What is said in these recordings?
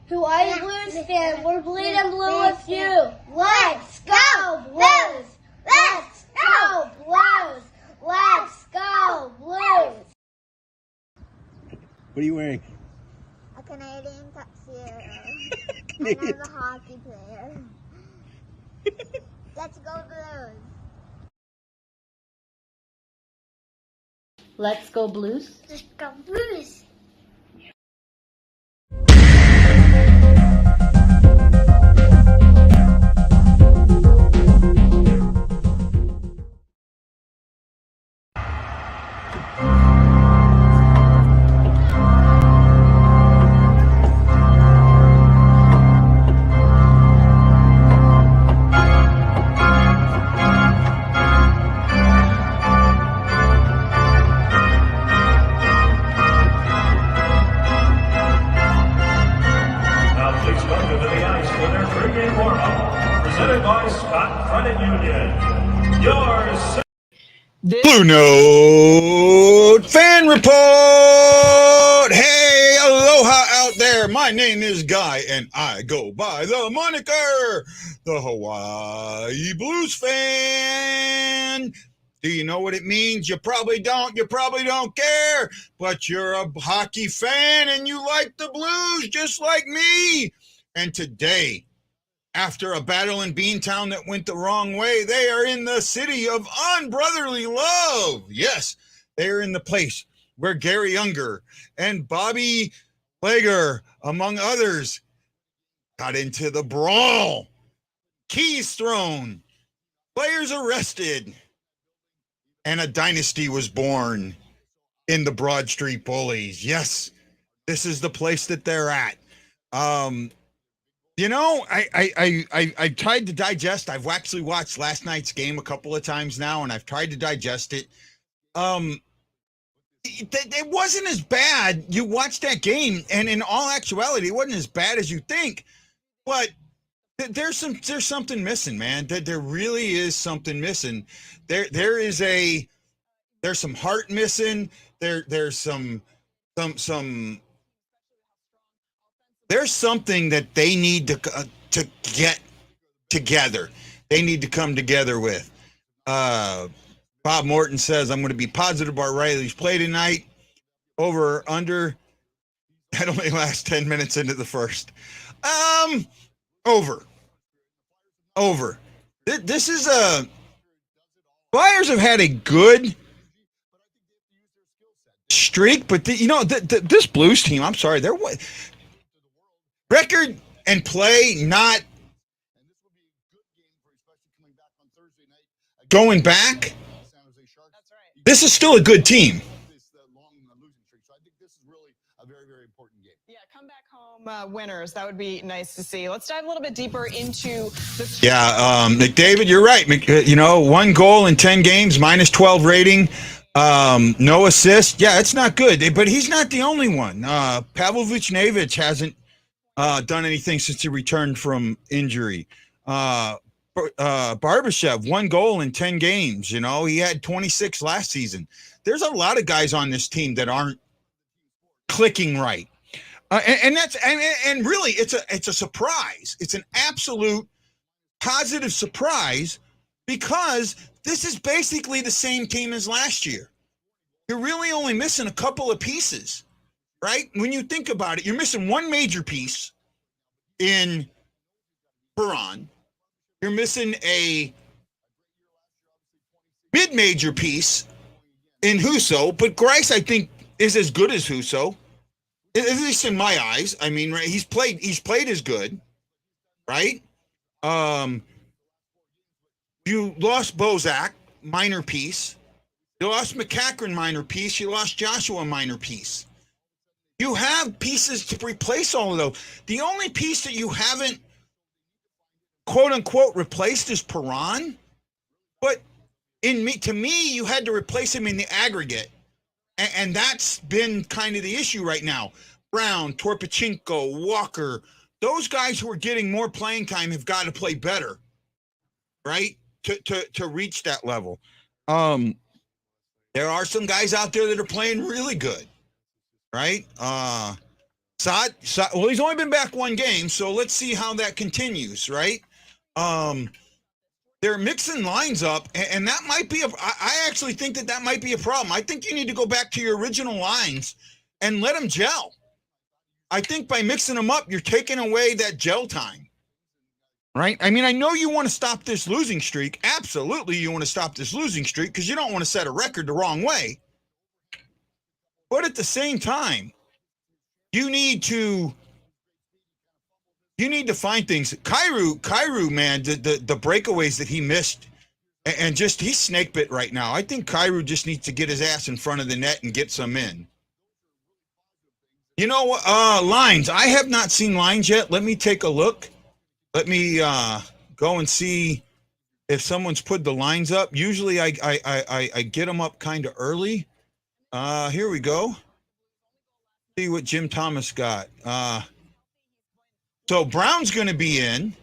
Who are you, Blues fan? We're bleeding blue with you. Let's go, Blues! Let's go, Blues! Let's go, Blues! What are you wearing? A Canadian tuxedo. And I'm a hockey player. Let's go, Blues! Let's go Blues. Let's go, Blues! Presented by Scott Credit Union. Yours. BlueNote Fan Report. Hey, aloha out there. My name is Guy, and I go by the moniker, the Hawaii Blues Fan. Do you know what it means? You probably don't. You probably don't care, but you're a hockey fan, and you like the Blues just like me. And today, after a battle in Beantown that went the wrong way, they are in the city of unbrotherly love. Yes, they are in the place where Gary Younger and Bobby Lager, among others, got into the brawl. Keys thrown, players arrested, and a dynasty was born in the Broad Street Bullies. Yes, this is the place that they're at. You know, I tried to digest. I've actually watched last night's game a couple of times now, and I've tried to digest it. It wasn't as bad. You watch that game, and in all actuality, it wasn't as bad as you think. But there's something missing, man. There really is something missing. There's some heart missing. There's something that they need to get together. They need to come together with. Bob Morton says, I'm going to be positive about Riley's play tonight. Over or under. That only lasts 10 minutes into the first. Over. This is Flyers have had a good streak, but this Blues team, I'm sorry, they're what? Record and play, not going back. This is still a good team. Yeah, come back home winners. That would be nice to see. Let's dive a little bit deeper into the. Yeah, McDavid, you're right. 1 goal in 10 games, minus 12 rating. No assist. Yeah, it's not good, but he's not the only one. Pavel Vucinovic hasn't done anything since he returned from injury. Barbashev, 1 goal in 10 games. He had 26 last season. There's a lot of guys on this team that aren't clicking right. And really it's a surprise. It's an absolute positive surprise because this is basically the same team as last year. You're really only missing a couple of pieces. Right? When you think about it, you're missing one major piece in Perron. You're missing a mid-major piece in Husso, but Grice, I think, is as good as Husso, at least in my eyes. I mean, right, he's played as good, right? You lost Bozak, minor piece. You lost McCachran, minor piece. You lost Joshua, minor piece. You have pieces to replace all of those. The only piece that you haven't, quote unquote, replaced is Perron. But to me, you had to replace him in the aggregate. And that's been kind of the issue right now. Brown, Torpachenko, Walker, those guys who are getting more playing time have got to play better, right? To reach that level. There are some guys out there that are playing really good. Right? Saad, well, he's only been back one game, so let's see how that continues, right? They're mixing lines up, and that might be I actually think that might be a problem. I think you need to go back to your original lines and let them gel. I think by mixing them up, you're taking away that gel time, right? I mean, I know you want to stop this losing streak. Absolutely, you want to stop this losing streak because you don't want to set a record the wrong way. But at the same time, you need to find things. Kyrou, man, the breakaways that he missed, and just he's snake bit right now. I think Kyrou just needs to get his ass in front of the net and get some in. You know what? Lines. I have not seen lines yet. Let me take a look. Let me go and see if someone's put the lines up. Usually I get them up kind of early. Here we go. See what Jim Thomas got. So Brown's going to be in.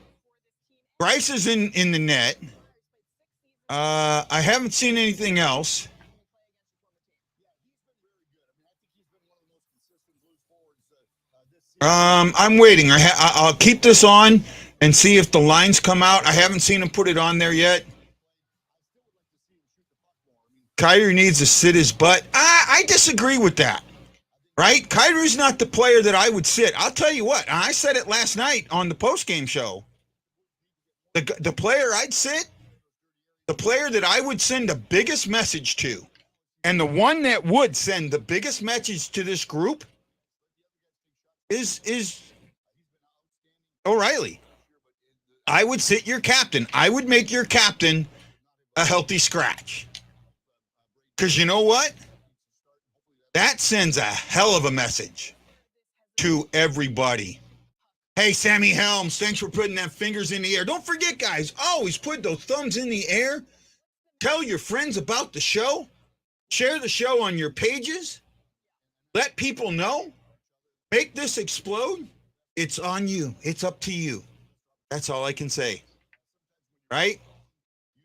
Bryce is in the net. I haven't seen anything else. I'm waiting. I'll keep this on and see if the lines come out. I haven't seen him put it on there yet. Kyrie needs to sit his butt. I disagree with that. Right? Kyrie's not the player that I would sit. I'll tell you what. I said it last night on the postgame show. The player I'd sit, the player that I would send the biggest message to, and the one that would send the biggest message to this group is O'Reilly. I would sit your captain. I would make your captain a healthy scratch. Because you know what? That sends a hell of a message to everybody. Hey, Sammy Helms, thanks for putting them fingers in the air. Don't forget, guys, always put those thumbs in the air. Tell your friends about the show. Share the show on your pages. Let people know. Make this explode. It's on you. It's up to you. That's all I can say. Right?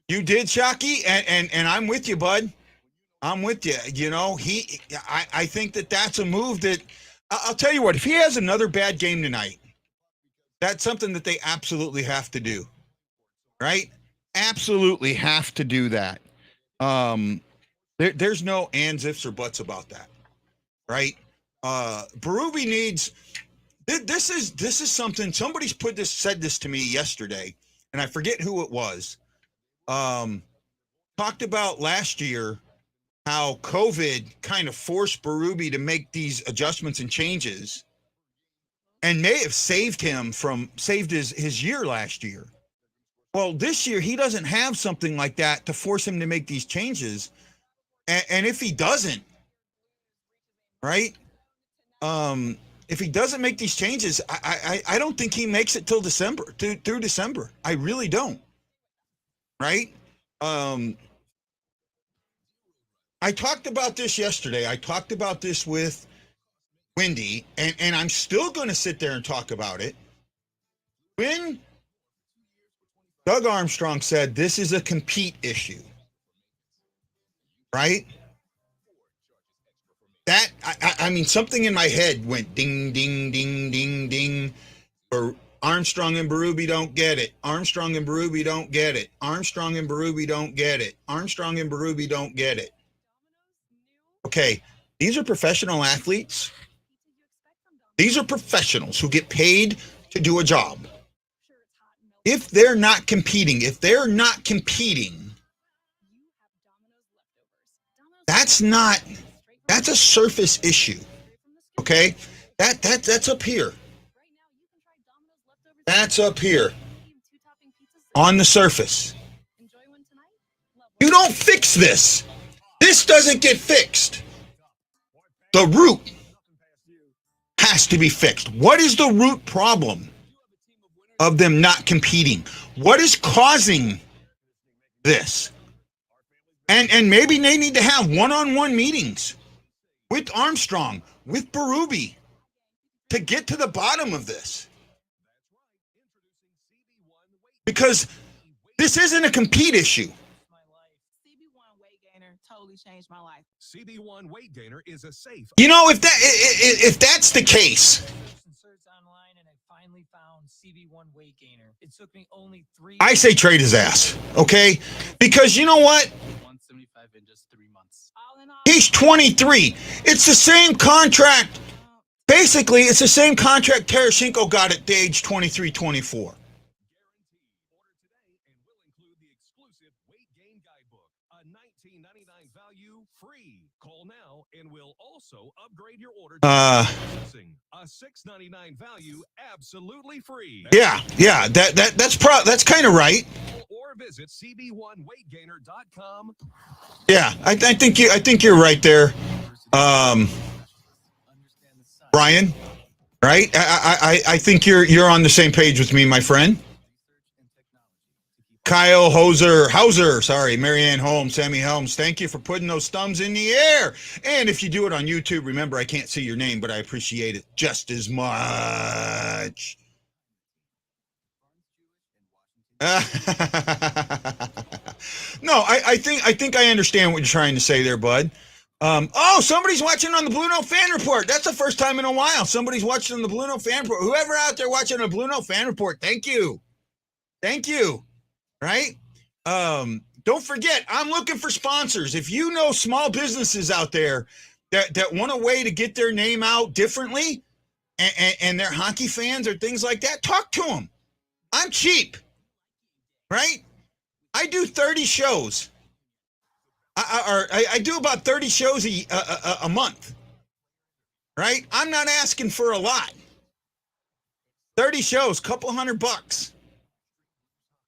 You did, Shockey, and I'm with you, bud. I'm with you. You know, I think that's a move that, I'll tell you what, if he has another bad game tonight, that's something that they absolutely have to do. Right? Absolutely have to do that. There's no ands, ifs, or buts about that. Right? Berube needs, this is something, somebody's said this to me yesterday, and I forget who it was. Talked about last year how COVID kind of forced Berube to make these adjustments and changes, and may have saved his year last year. Well, this year he doesn't have something like that to force him to make these changes. And if he doesn't, right? If he doesn't make these changes, I don't think he makes it till December, through December. I really don't. Right? I talked about this yesterday. I talked about this with Wendy, and I'm still going to sit there and talk about it. When Doug Armstrong said this is a compete issue, right? That, I mean, something in my head went ding, ding, ding, ding, ding. Armstrong and Berube don't get it. Armstrong and Berube don't get it. Armstrong and Berube don't get it. Armstrong and Berube don't get it. Okay, these are professional athletes. These are professionals who get paid to do a job. If they're not competing, that's a surface issue. Okay? That's up here. That's up here. On the surface. You don't fix this. This doesn't get fixed. The root has to be fixed. What is the root problem of them not competing? What is causing this? And maybe they need to have one-on-one meetings with Armstrong, with Berube, to get to the bottom of this. Because this isn't a compete issue. gainer totally changed my life. CB1 weight gainer is a safe. You know, if that's the case, Search online and I finally found CB1 weight gainer. It took me only 3 I say trade his ass, okay? Because you know what? 175 in just 3 months. All in all, He's 23. It's the same contract. Basically, it's the same contract Tarasenko got at the age 23, 24. Order today and will include the exclusive weight gain guidebook, a $19.99 value free. Call now and we'll also upgrade your order to processing, a $6.99 value absolutely free. Yeah, that's kind of right. Or visit cb1weightgainer.com. Yeah, I think you're right there, Brian. Right? I think you're on the same page with me, my friend. Kyle Hauser, sorry, Marianne Holmes, Sammy Helms, thank you for putting those thumbs in the air. And if you do it on YouTube, remember, I can't see your name, but I appreciate it just as much. No, I think I understand what you're trying to say there, bud. Oh, somebody's watching on the BlueNote Fan Report. That's the first time in a while. Somebody's watching on the BlueNote Fan Report. Whoever out there watching on the BlueNote Fan Report, thank you. Thank you. Right? Don't forget, I'm looking for sponsors. If you know small businesses out there that want a way to get their name out differently and they're hockey fans or things like that, talk to them. I'm cheap. Right? I do 30 shows. I do about 30 shows a month. Right? I'm not asking for a lot. 30 shows, couple $100.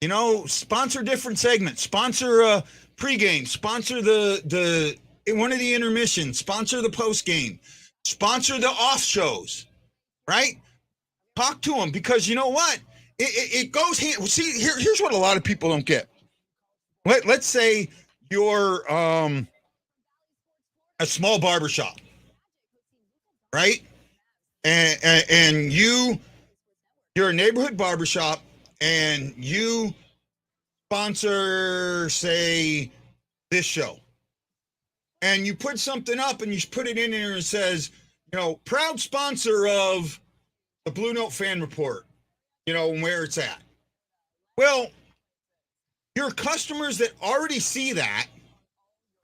You know, sponsor different segments, sponsor pregame, sponsor the one of the intermissions, sponsor the postgame, sponsor the off shows, right? Talk to them because you know what? It goes hand. See, here's what a lot of people don't get. Let's say you're a small barbershop, right? And you're a neighborhood barbershop. And you sponsor, say, this show. And you put something up and you put it in there and it says, you know, proud sponsor of the BlueNote Fan Report, you know, and where it's at. Well, your customers that already see that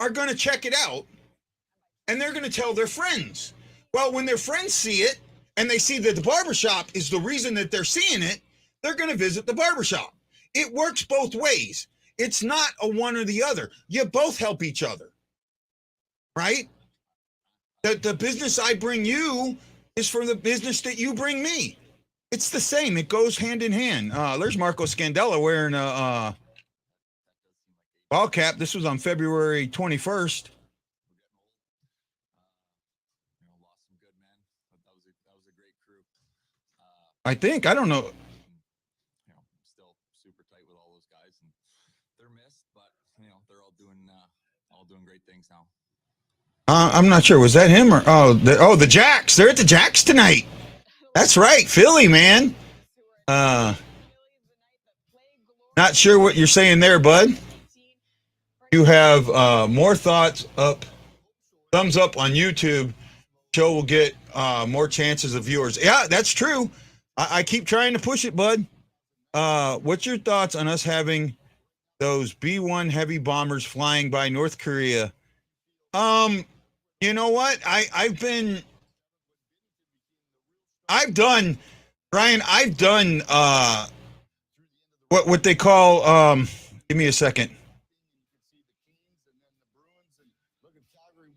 are going to check it out and they're going to tell their friends. Well, when their friends see it and they see that the barbershop is the reason that they're seeing it, they're going to visit the barbershop. It works both ways. It's not a one or the other. You both help each other, right? The business I bring you is for the business that you bring me. It's the same. It goes hand in hand. There's Marco Scandella wearing a ball cap. This was on February 21st. I think. I don't know. I'm not sure. Was that him or the Jacks? They're at the Jacks tonight. That's right, Philly, man. Not sure what you're saying there, bud. You have more thoughts up, thumbs up on YouTube. Show will get more chances of viewers. Yeah, that's true. I keep trying to push it, bud. What's your thoughts on us having those B-1 heavy bombers flying by North Korea? You know what? I've done what they call give me a second.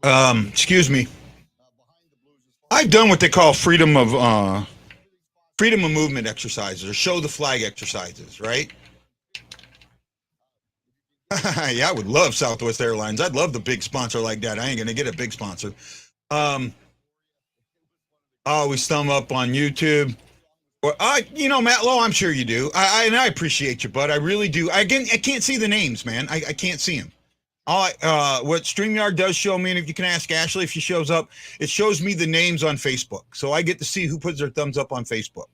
Excuse me. I've done what they call freedom of movement exercises or show the flag exercises, right? Yeah, I would love Southwest Airlines. I'd love the big sponsor like that. I ain't going to get a big sponsor. Always thumb up on YouTube. Well, you know, Matt Lowe, I'm sure you do. I appreciate you, bud. I really do. I can't see the names, man. I can't see them. What StreamYard does show me, and if you can ask Ashley if she shows up, it shows me the names on Facebook. So I get to see who puts their thumbs up on Facebook.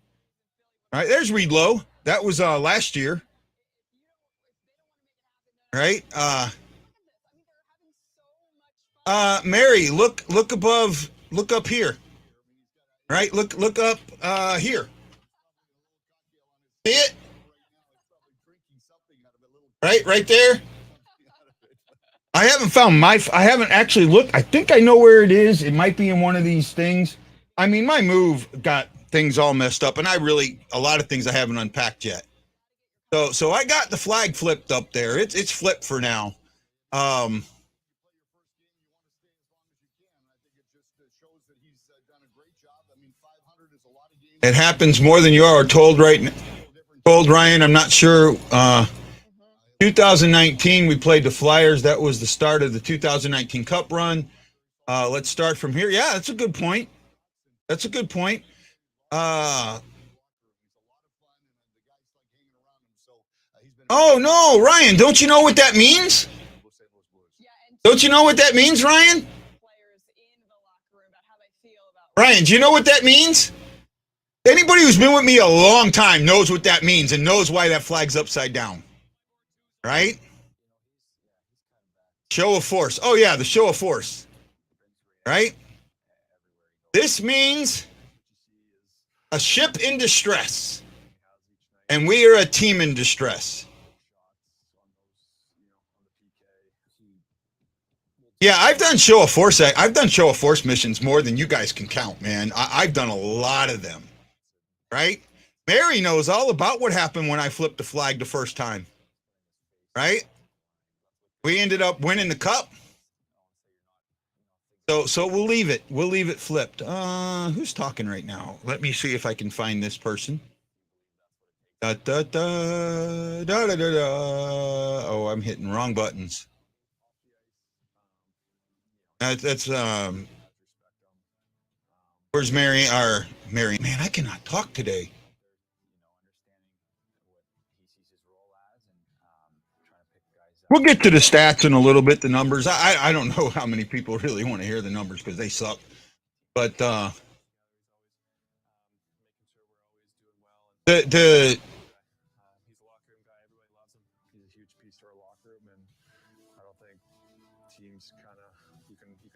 All right, there's Reed Lowe. That was last year. Right? Mary, look above, look up here. Right? Look up here. See it? Right there. I haven't actually looked. I think I know where it is. It might be in one of these things. I mean, my move got things all messed up, and a lot of things I haven't unpacked yet. So I got the flag flipped up there. It's flipped for now. It happens more than you are told, right? Told Ryan, I'm not sure. 2019, we played the Flyers. That was the start of the 2019 Cup run. Let's start from here. Yeah, that's a good point. Oh, no, Ryan, don't you know what that means? Don't you know what that means, Ryan? Ryan, do you know what that means? Anybody who's been with me a long time knows what that means and knows why that flag's upside down. Right? Show of force. Oh, yeah, the show of force. Right? This means a ship in distress. And we are a team in distress. Yeah, I've done show of force. I've done show of force missions more than you guys can count, man. I've done a lot of them. Right? Mary knows all about what happened when I flipped the flag the first time. Right? We ended up winning the cup. So we'll leave it. We'll leave it flipped. Who's talking right now? Let me see if I can find this person. Da, da, da, da, da, da, da. Oh, I'm hitting wrong buttons. That's where's Mary? Mary, man, I cannot talk today. We'll get to the stats in a little bit, the numbers. I don't know how many people really want to hear the numbers because they suck. But the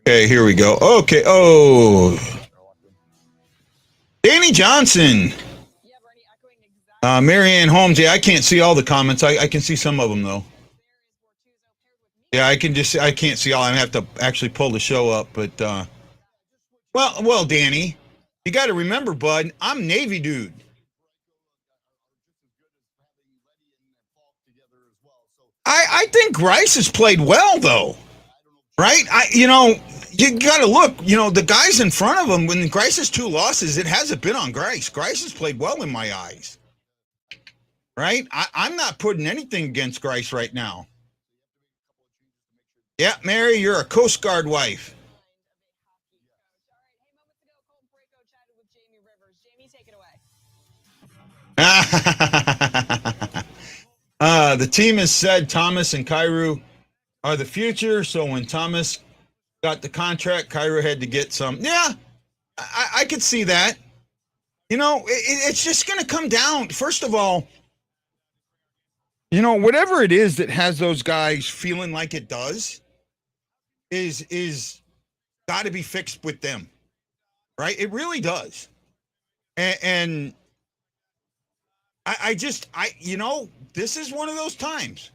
okay, here we go. Okay, Danny Johnson. Marianne Holmes. Yeah, I can't see all the comments. I can see some of them though. Yeah, I can't see all. I have to actually pull the show up, but well, Danny, you got to remember, bud, I'm Navy dude. I think Grice has played well though, right? You got to look. The guys in front of him. When Grice has 2 losses, it hasn't been on Grice. Grice has played well in my eyes, right? I'm not putting anything against Grice right now. Yeah, Mary, you're a Coast Guard wife. The team has said Thomas and Kyrou are the future, so when Thomas got the contract, Kyrou had to get some. Yeah, I could see that. It's just going to come down. First of all, whatever it is that has those guys feeling like it does is got to be fixed with them, right? It really does. And this is one of those times.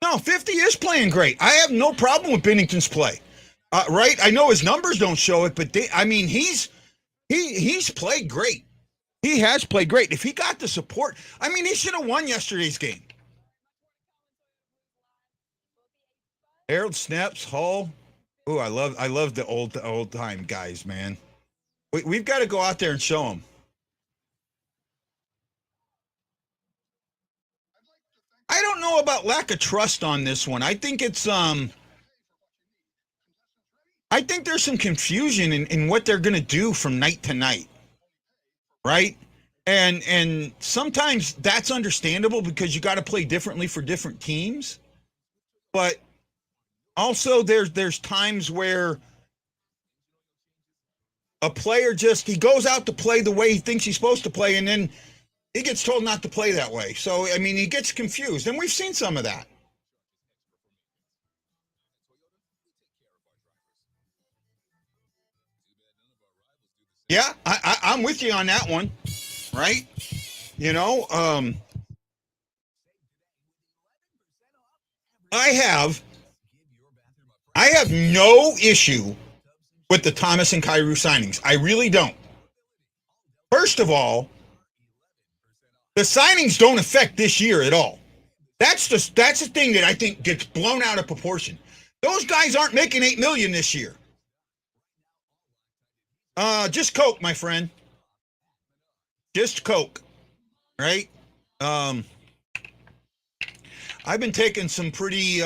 No, 50 is playing great. I have no problem with Binnington's play, right? I know his numbers don't show it, but he's played great. He has played great. If he got the support, he should have won yesterday's game. Harold Snaps, Hull. Oh, I love the old time guys, man. We've got to go out there and show them. I don't know about lack of trust on this one. I think it's I think there's some confusion in what they're going to do from night to night, right? And sometimes that's understandable because you got to play differently for different teams. But also there's times where a player he goes out to play the way he thinks he's supposed to play, and then he gets told not to play that way. So, I mean, he gets confused. And we've seen some of that. Yeah, I'm with you on that one, right? You know, I have no issue with the Thomas and Kyrou signings. I really don't. First of all, the signings don't affect this year at all. That's the thing that I think gets blown out of proportion. Those guys aren't making $8 million this year. Just Coke, my friend. Just Coke, right? I've been taking some pretty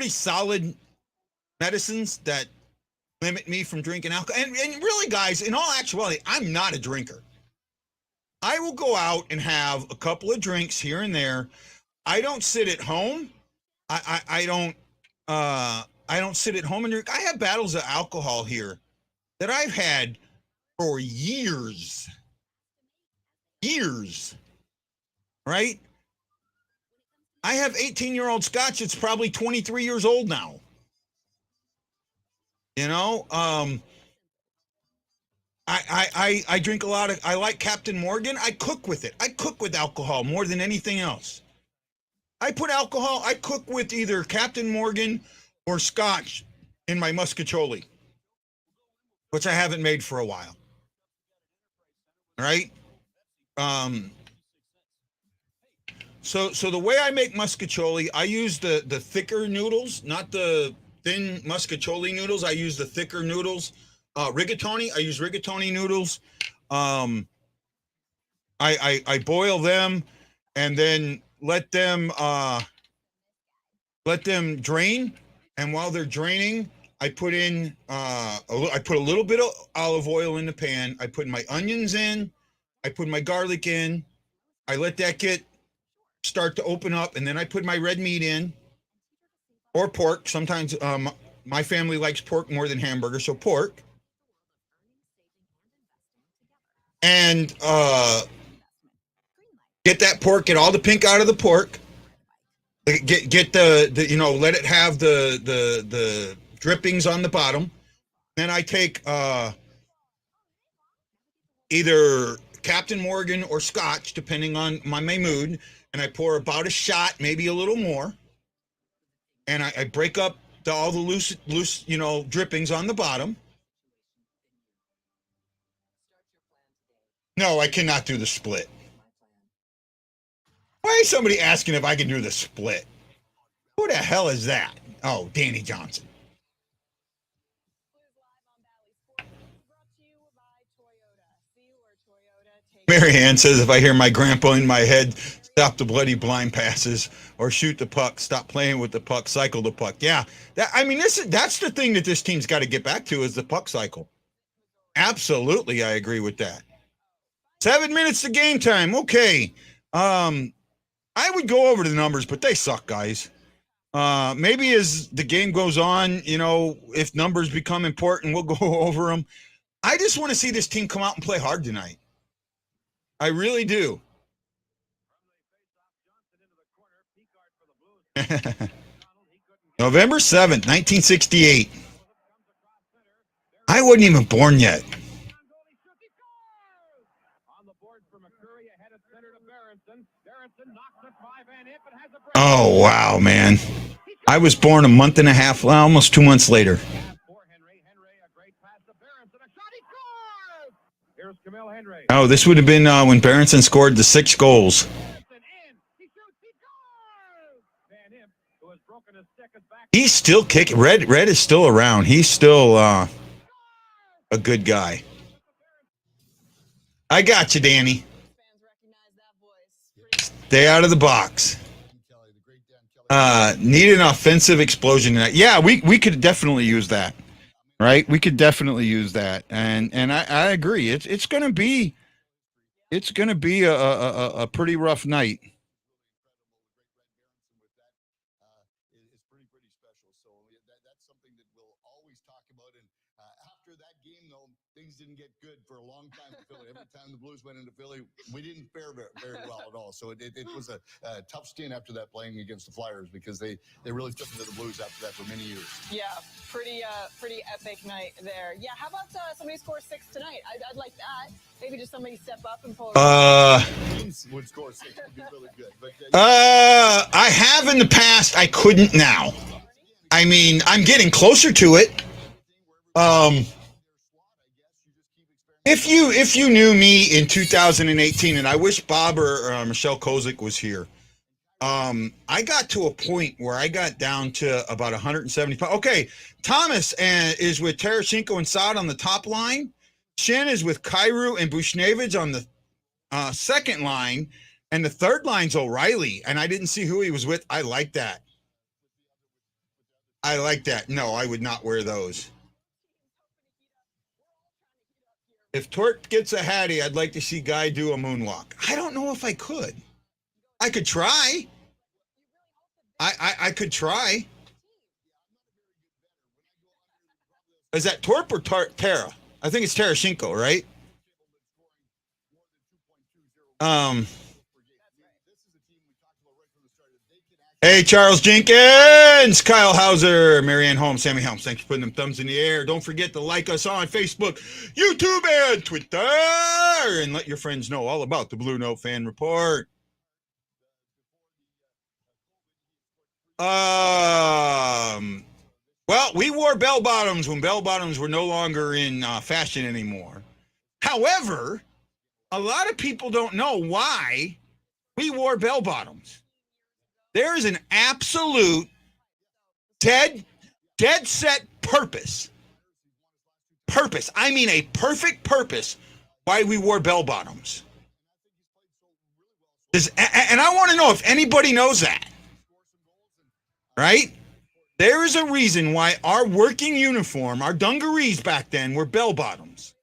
solid medicines that limit me from drinking alcohol. And really, guys, in all actuality, I'm not a drinker. I will go out and have a couple of drinks here and there. I don't sit at home. I don't sit at home and drink. I have battles of alcohol here that I've had for years. Right? I have 18-year-old scotch. It's probably 23 years old now. You know, I drink a lot of, I like Captain Morgan. I cook with it. I cook with alcohol more than anything else. I cook with either Captain Morgan or scotch in my muscatoli, which I haven't made for a while. All right. So the way I make muscatoli, I use the thicker noodles, not the thin muscatoli noodles. I use the thicker noodles. Rigatoni. I use rigatoni noodles. I boil them and then let them drain. And while they're draining, I put in I put a little bit of olive oil in the pan. I put my onions in. I put my garlic in. I let that start to open up, and then I put my red meat in, or pork. Sometimes my family likes pork more than hamburger, so pork. And get that pork, get all the pink out of the pork. Get the let it have the drippings on the bottom. Then I take either Captain Morgan or scotch, depending on my mood, and I pour about a shot, maybe a little more. And I break up all the loose drippings on the bottom. No, I cannot do the split. Why is somebody asking if I can do the split? Who the hell is that? Oh, Danny Johnson. Mary Ann says, if I hear my grandpa in my head, stop the bloody blind passes or shoot the puck, stop playing with the puck, cycle the puck. Yeah, that's the thing that this team's got to get back to is the puck cycle. Absolutely, I agree with that. 7 minutes to game time. Okay. I would go over the numbers, but they suck, guys. Maybe as the game goes on, if numbers become important, we'll go over them. I just want to see this team come out and play hard tonight. I really do. November 7th, 1968. I wasn't even born yet. Oh, wow, man. I was born a month and a half, almost 2 months later. Oh, this would have been when Berenson scored the 6 goals. He's still kicking. Red is still around. He's still a good guy. I got you, Danny. Stay out of the box. Need an offensive explosion tonight. Yeah, we could definitely use that. Right? We could definitely use that. And I agree. It's going to be a pretty rough night. pretty special. So that's something that we'll always talk about. And after that game, though, things didn't get good for a long time in Philly. Every time the Blues went into Philly, we didn't fare very well at all. So it was a tough stint after that playing against the Flyers because they really took it to the Blues after that for many years. Yeah, pretty epic night there. Yeah, how about somebody score 6 tonight? I'd like that. Maybe just somebody step up and pull. Would score 6 would be really good. But I have in the past. I couldn't now. I mean, I'm getting closer to it. If you knew me in 2018, and I wish Bob or Michelle Kozik was here. I got to a point where I got down to about 175. Okay, Thomas is with Tarasenko and Saad on the top line. Shen is with Kyrou and Bushnevich on the second line, and the third line's O'Reilly. And I didn't see who he was with. I like that. No, I would not wear those. If Torp gets a Hattie, I'd like to see Guy do a moonwalk. I don't know if I could. I could try. I could try. Is that Torp or Tara? I think it's Tarasenko, right? Hey, Charles Jenkins, Kyle Hauser, Marianne Holmes, Sammy Helms. Thanks for putting them thumbs in the air. Don't forget to like us on Facebook, YouTube, and Twitter. And let your friends know all about the BlueNote Fan Report. Well, we wore bell bottoms when bell bottoms were no longer in fashion anymore. However, a lot of people don't know why we wore bell bottoms. There is an absolute dead set purpose. I mean a perfect purpose why we wore bell bottoms. And I want to know if anybody knows that. Right? There is a reason why our working uniform, our dungarees back then, were bell bottoms.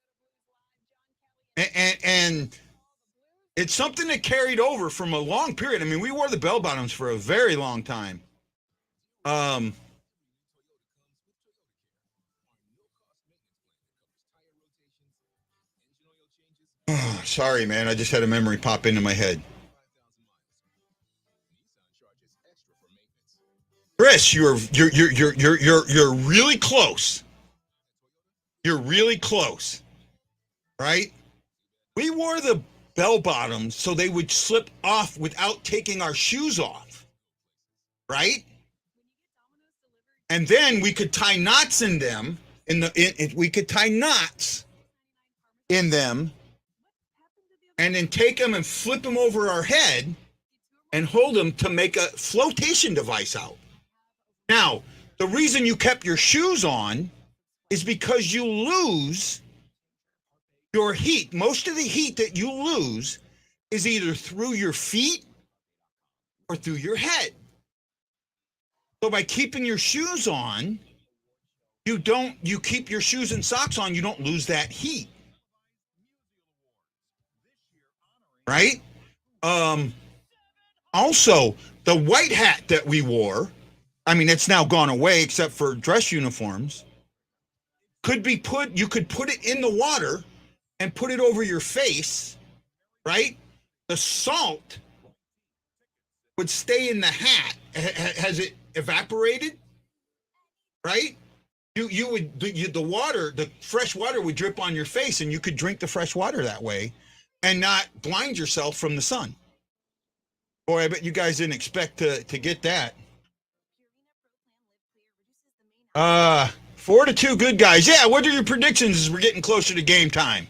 And it's something that carried over from a long period. I mean, we wore the bell bottoms for a very long time. Sorry, man. I just had a memory pop into my head. Chris, you're really close. You're really close, right? We wore the bell bottoms so they would slip off without taking our shoes off, right? And then we could tie knots in them. We could tie knots in them, and then take them and flip them over our head, and hold them to make a flotation device out. Now, the reason you kept your shoes on is because you lose your heat. Most of the heat that you lose is either through your feet or through your head. So by keeping your shoes on, you keep your shoes and socks on, you don't lose that heat. Right? Also, the white hat that we wore, I mean, it's now gone away except for dress uniforms, you could put it in the water and put it over your face, right? The salt would stay in the hat. Has it evaporated? Right? The fresh water would drip on your face, and you could drink the fresh water that way and not blind yourself from the sun. Boy, I bet you guys didn't expect to get that. 4-2 good guys. Yeah, what are your predictions as we're getting closer to game time?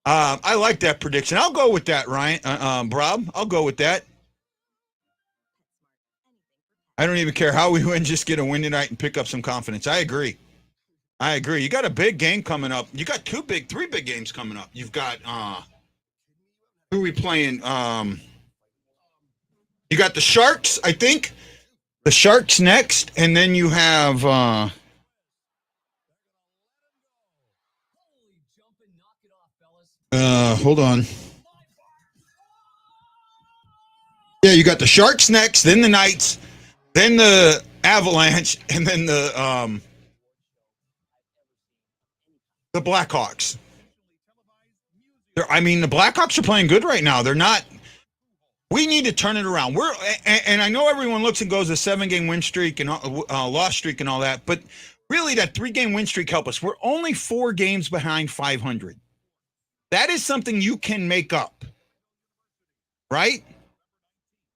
I like that prediction. I'll go with that, Ryan. Rob, I'll go with that. I don't even care how we win, just get a win tonight and pick up some confidence. I agree. You got a big game coming up. You got three big games coming up. You've got who are we playing? You got the Sharks, I think. The Sharks next, and then you have hold on. Yeah, you got the Sharks next, then the Knights, then the Avalanche, and then the Blackhawks. The Blackhawks are playing good right now. They're not. We need to turn it around. And I know everyone looks and goes a 7-game win streak and loss streak and all that, but really that 3-game win streak help us. We're only 4 games behind 500. That is something you can make up, right?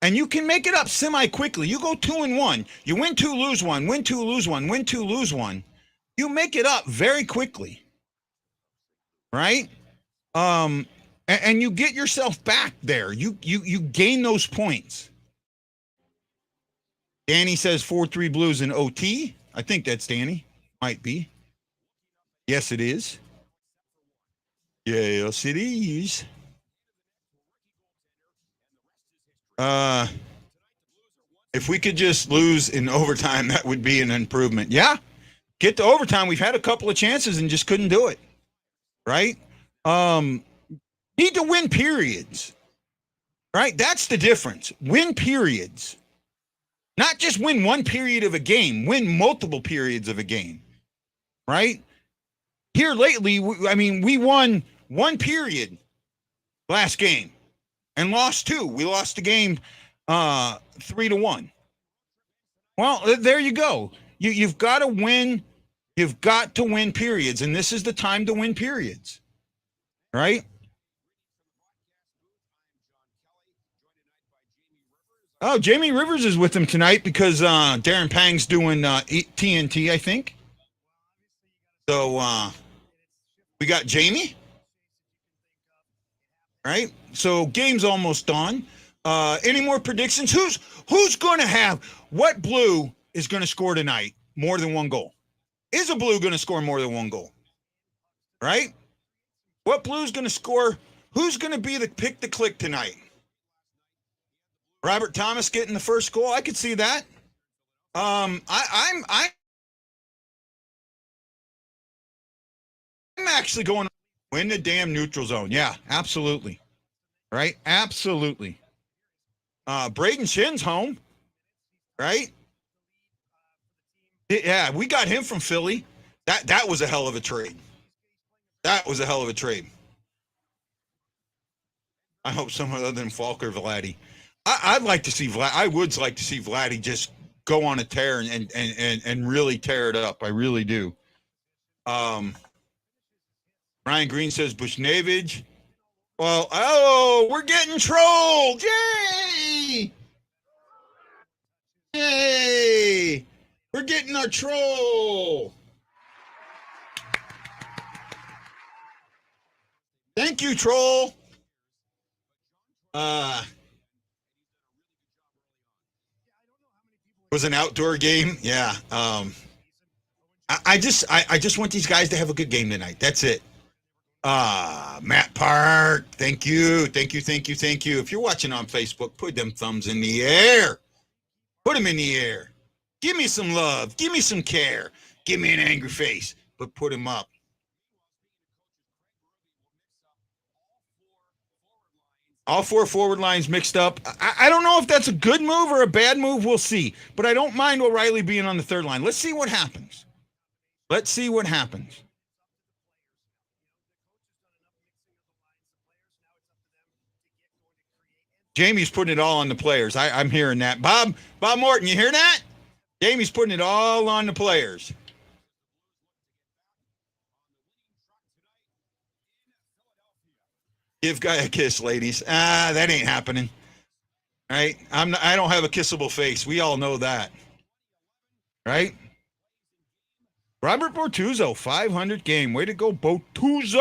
And you can make it up semi-quickly. You go 2-1. You win 2, lose 1, win 2, lose 1, win 2, lose 1. You make it up very quickly, right? And you get yourself back there. You gain those points. Danny says 4-3 Blues in OT. I think that's Danny. Might be. Yes, it is. Yes, it is. If we could just lose in overtime, that would be an improvement. Yeah. Get to overtime. We've had a couple of chances and just couldn't do it. Right? Need to win periods, right? That's the difference. Win periods. Not just win one period of a game, win multiple periods of a game, right? Here lately, we won 1 period last game and lost 2. We lost the game 3-1. Well, there you go. You've got to win. You've got to win periods, and this is the time to win periods, right? Oh, Jamie Rivers is with him tonight because Darren Pang's doing TNT, I think. So we got Jamie, right? So game's almost done. Any more predictions? Who's going to have what Blue is going to score tonight more than 1 goal? Is a Blue going to score more than 1 goal? Right? What Blue's going to score? Who's going to be the pick the click tonight? Robert Thomas getting the first goal. I could see that. I'm actually going to win the damn neutral zone. Yeah, absolutely. Right? Absolutely. Braden Shin's home. Right? Yeah, we got him from Philly. That was a hell of a trade. That was a hell of a trade. I hope someone other than Falk or Vladdy. I'd like to see Vlad. I would like to see Vladdy just go on a tear and really tear it up. I really do. Ryan Green says Bushnevich. Well, we're getting trolled. Yay! Yay! We're getting our troll. Thank you, troll. Was an outdoor game. Yeah. I just want these guys to have a good game tonight. That's it. Matt Park. Thank you. If you're watching on Facebook, put them thumbs in the air. Put them in the air. Give me some love. Give me some care. Give me an angry face, but put them up. All 4 forward lines mixed up. I don't know if that's a good move or a bad move. We'll see. But I don't mind O'Reilly being on the 3rd line. Let's see what happens. Jamie's putting it all on the players. I'm hearing that. Bob Morton, you hear that? Jamie's putting it all on the players. Give Guy a kiss, ladies. That ain't happening. Right? I don't have a kissable face. We all know that. Right? Robert Bortuzzo, 500 game. Way to go, Bortuzzo!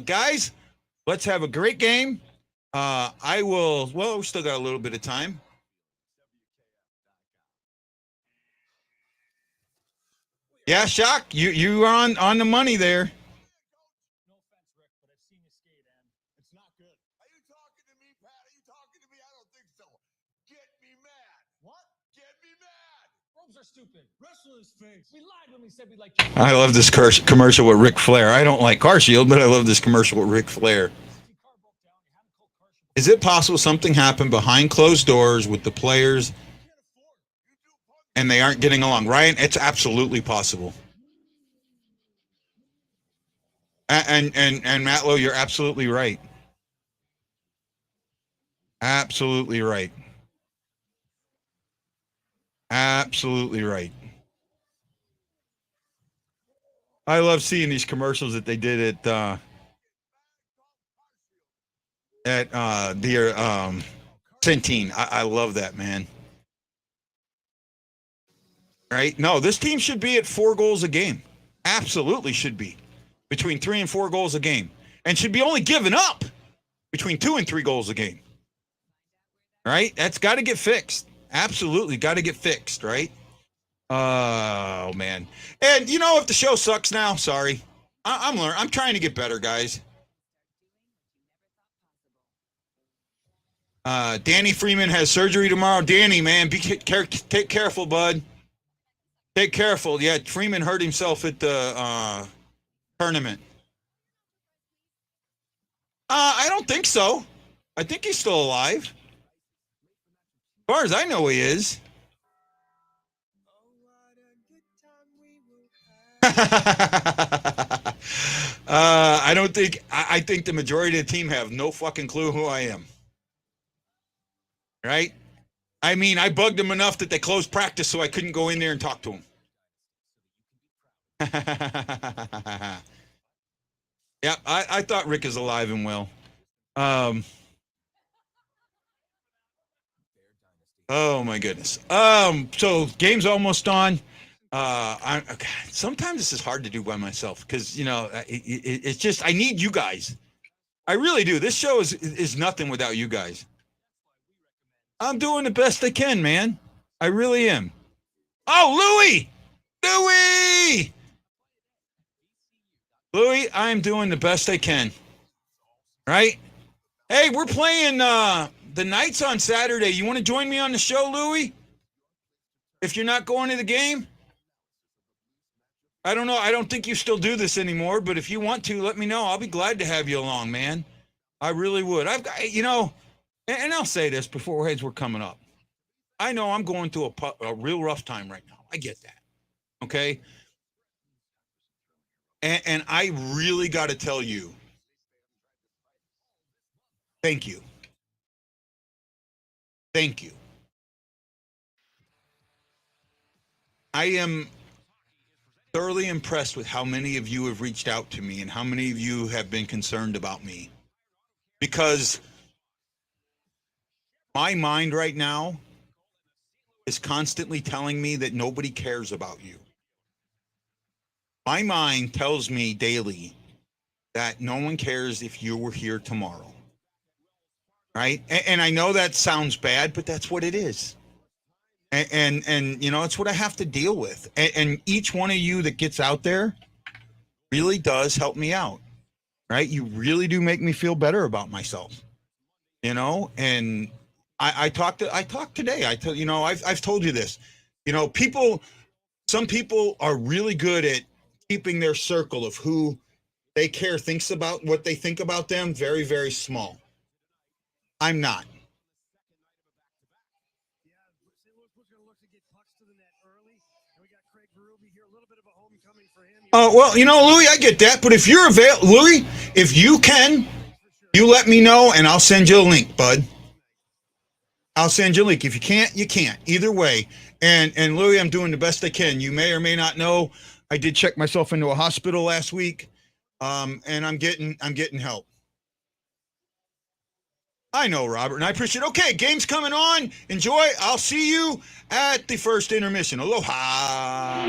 Guys, let's have a great game. We still got a little bit of time. Yeah, Shock, you are on the money there. I love this commercial with Ric Flair. I don't like Car Shield, but I love this commercial with Ric Flair. Is it possible something happened behind closed doors with the players and they aren't getting along. Ryan, it's absolutely possible. And Matlow, you're absolutely right. Absolutely right. Absolutely right. I love seeing these commercials that they did at the Centene. I love that, man. Right? No, this team should be at 4 goals a game. Absolutely should be. Between 3 and 4 goals a game. And should be only giving up between 2 and 3 goals a game. Right? That's got to get fixed. Absolutely got to get fixed, right? Oh, man. And, you know, if the show sucks now, sorry. I'm learning. I'm trying to get better, guys. Danny Freeman has surgery tomorrow. Danny, man, take careful, bud. Take careful. Yeah, Freeman hurt himself at the tournament. I don't think so. I think he's still alive. As far as I know, he is. I don't think. I think the majority of the team have no fucking clue who I am. Right? I mean, I bugged them enough that they closed practice so I couldn't go in there and talk to them. Yeah, I thought Rick is alive and well. Oh my goodness. So game's almost on. Sometimes this is hard to do by myself because, you know, it's just, I need you guys. I really do. This show is nothing without you guys. I'm doing the best I can, man. I really am. Oh, Louie! Louie, I'm doing the best I can. Right? Hey, we're playing the Knights on Saturday. You want to join me on the show, Louie? If you're not going to the game? I don't know. I don't think you still do this anymore, but if you want to, let me know. I'll be glad to have you along, man. I really would. I've got, you know, and I'll say this before we're coming up. I know I'm going through a real rough time right now. I get that. Okay? And I really got to tell you, thank you. Thank you. I am thoroughly impressed with how many of you have reached out to me and how many of you have been concerned about me. Because my mind right now is constantly telling me that nobody cares about you. My mind tells me daily that no one cares if you were here tomorrow. Right? And I know that sounds bad, but that's what it is. And you know, it's what I have to deal with. And each one of you that gets out there really does help me out. Right? You really do make me feel better about myself. You know, and I talked today. You know, I've told you this. You know, some people are really good at keeping their circle of who they care thinks about what they think about them very, very small. I'm not. Well, you know, Louie, I get that, but if you're available, Louie, if you can, you let me know and I'll send you a link, bud. I'll send you a link. If you can't, you can't. Either way. And Louie, I'm doing the best I can. You may or may not know, I did check myself into a hospital last week, and I'm getting help. I know, Robert, and I appreciate it. Okay, game's coming on. Enjoy. I'll see you at the first intermission. Aloha.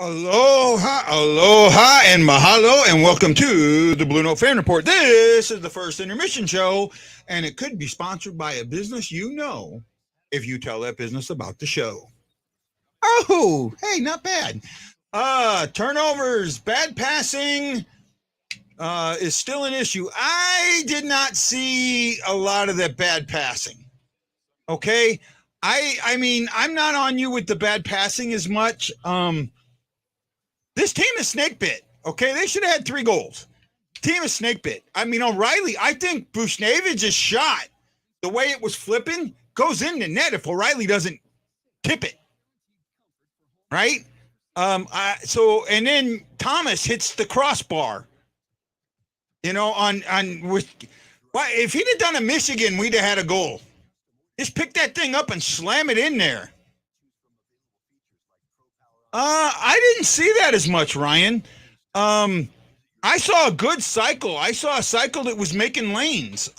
Aloha, aloha, and mahalo, and welcome to the BlueNote Fan Report. This is the first intermission show, and it could be sponsored by a business you know if you tell that business about the show. Oh, hey, not bad. Turnovers, bad passing is still an issue. I did not see a lot of that bad passing. Okay, I mean, I'm not on you with the bad passing as much. This team is snake bit. Okay, they should have had 3 goals. Team is snake bit. I mean, O'Reilly, I think Buchnevich's shot, the way it was flipping, goes in the net if O'Reilly doesn't tip it. Right? And then Thomas hits the crossbar. You know, if he'd have done a Michigan, we'd have had a goal. Just pick that thing up and slam it in there. I didn't see that as much, Ryan. I saw a good cycle. I saw a cycle that was making lanes.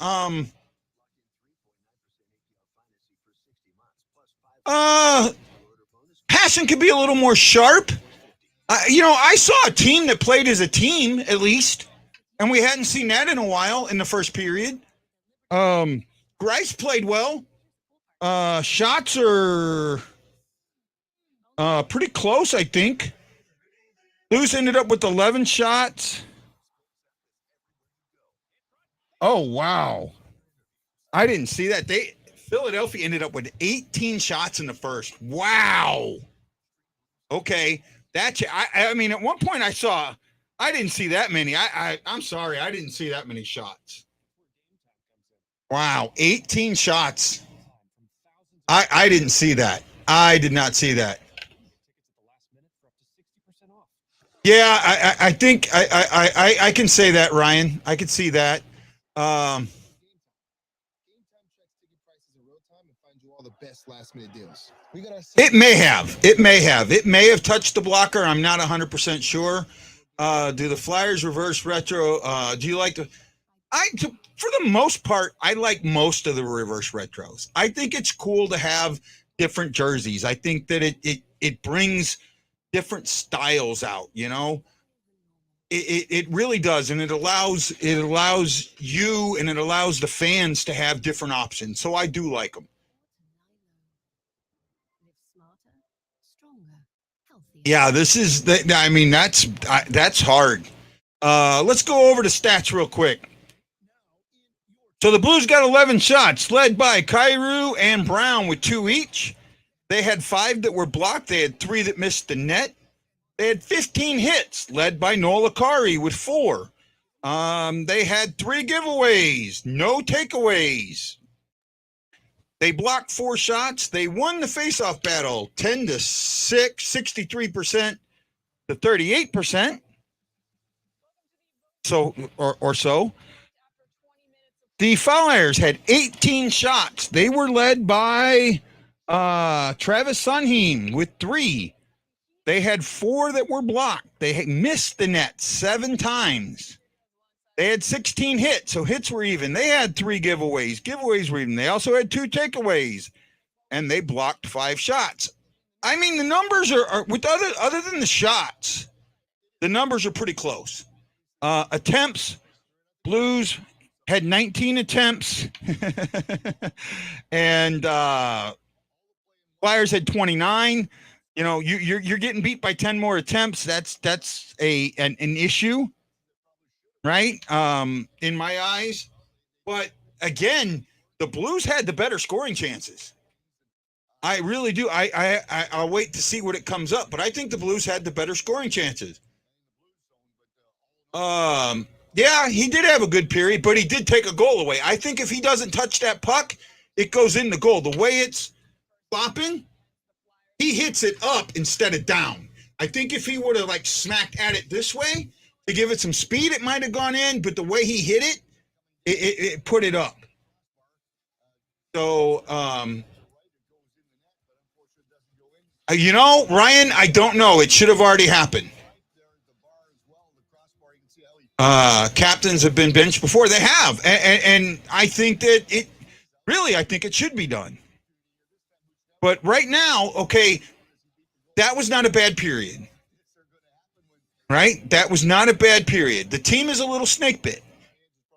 Passion could be a little more sharp. I saw a team that played as a team, at least, and we hadn't seen that in a while in the first period. Grice played well. Shots are pretty close, I think. Blues ended up with 11 shots. Oh, wow. I didn't see that. Philadelphia ended up with 18 shots in the first. Wow. Okay. I mean, at one point I didn't see that many. I'm sorry. I didn't see that many shots. Wow. 18 shots. I didn't see that. I did not see that. Yeah, I think I can say that, Ryan. I could see that. It may have touched the blocker. I'm not 100% sure. Do the Flyers reverse retro? Do you like to? For the most part, I like most of the reverse retros. I think it's cool to have different jerseys. I think that it brings different styles out, you know. It really does, and it allows you and it allows the fans to have different options. So I do like them. Yeah, I mean, that's hard. Let's go over the stats real quick. So the Blues got 11 shots, led by Kyrou and Brown with 2 each. They had 5 that were blocked. They had 3 that missed the net. They had 15 hits, led by Noel Acari with 4. They had 3 giveaways, no takeaways. They blocked 4 shots. They won the faceoff battle 10-6, 63% to 38%. So or so. The Flyers had 18 shots. They were led by Travis Sunheim with 3. They had 4 that were blocked. They missed the net 7 times. They had 16 hits, so hits were even. They had 3 giveaways. Giveaways were even. They also had 2 takeaways, and they blocked 5 shots. I mean, the numbers are with other than the shots, the numbers are pretty close. Attempts, Blues had 19 attempts, and Flyers had 29. You know, you're getting beat by 10 more attempts. That's an issue, right? In my eyes. But again, the Blues had the better scoring chances. I really do. I'll wait to see what it comes up, but I think the Blues had the better scoring chances. Yeah, he did have a good period, but he did take a goal away. I think if he doesn't touch that puck, it goes in the goal. The way it's flopping, he hits it up instead of down. I think if he would have like smacked at it this way to give it some speed, it might have gone in, but the way he hit it, it put it up. So, you know, Ryan, I don't know. It should have already happened. Captains have been benched before. They have. And I think that I think it should be done. But right now, okay, that was not a bad period. right? That was not a bad period. The team is a little snake bit.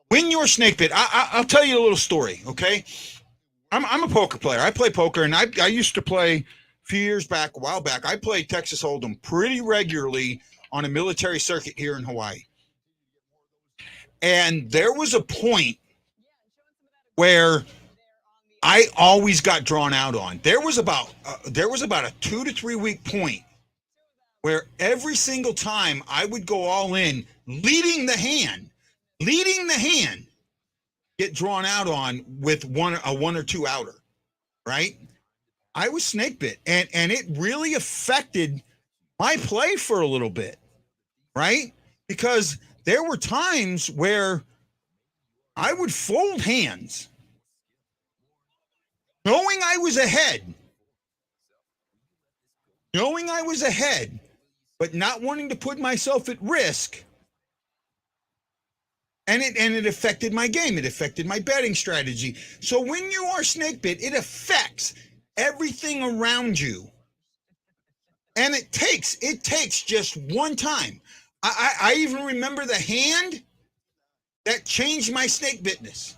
When you're snake bit, I'll tell you a little story, okay? I'm a poker player. I play poker, and I used to play a few years back, a while back. I played Texas Hold'em pretty regularly on a military circuit here in Hawaii. And there was a point where I always got drawn out on. There was about a 2 to 3 week point where every single time I would go all in, leading the hand, get drawn out on with a one or two outer, right? I was snake bit, and it really affected my play for a little bit, right? Because there were times where I would fold hands, knowing I was ahead, but not wanting to put myself at risk. And it affected my game. It affected my betting strategy. So when you are snake bit, it affects everything around you. And it takes just one time. I even remember the hand that changed my snake bitness.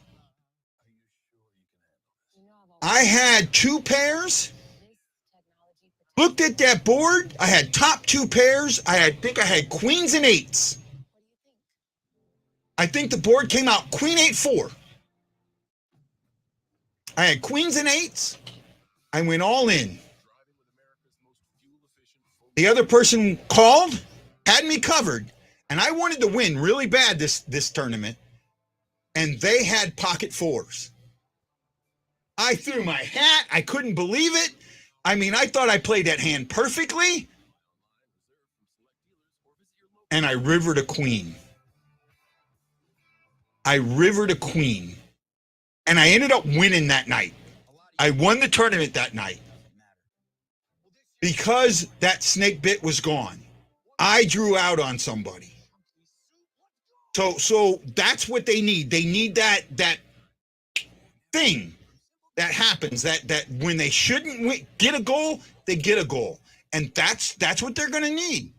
I had two pairs. Looked at that board. I had top two pairs. I think I had queens and eights. I think the board came out queen 8-4. I had queens and eights. I went all in. The other person called, had me covered, and I wanted to win really bad this tournament, and they had pocket fours. I threw my hat. I couldn't believe it. I mean, I thought I played that hand perfectly, and I rivered a queen. And I ended up winning that night. I won the tournament that night because that snake bit was gone. I drew out on somebody. So that's what they need. They need that thing that happens, that when they shouldn't get a goal, they get a goal. And that's what they're going to need.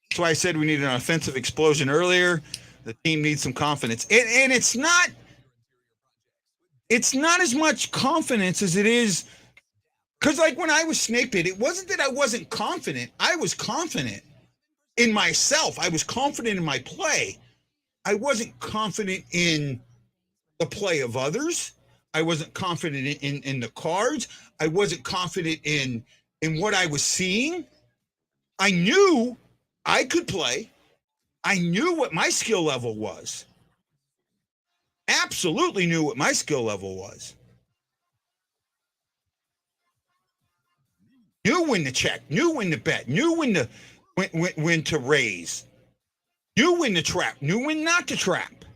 That's why I said we need an offensive explosion earlier. The team needs some confidence. And it's not as much confidence as it is, because like when I was snake bit, it wasn't that I wasn't confident. I was confident in myself. I was confident in my play. I wasn't confident in the play of others. I wasn't confident in the cards. I wasn't confident in what I was seeing. I knew I could play. I knew what my skill level was. Absolutely knew what my skill level was. Knew when to check, knew when to bet, knew when to raise, knew when to trap, knew when not to trap.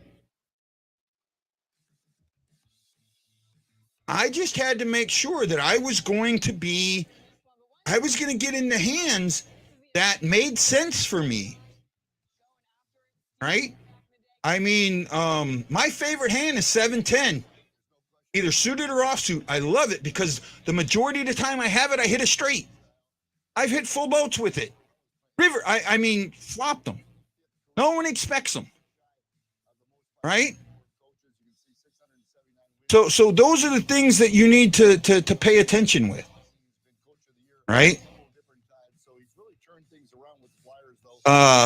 I just had to make sure that I was going to get in the hands that made sense for me. Right? I mean, my favorite hand is 7-10, either suited or offsuit. I love it because the majority of the time I have it, I hit a straight. I've hit full boats with it. River, I mean, flopped them. No one expects them. Right? So those are the things that you need to pay attention with. Right?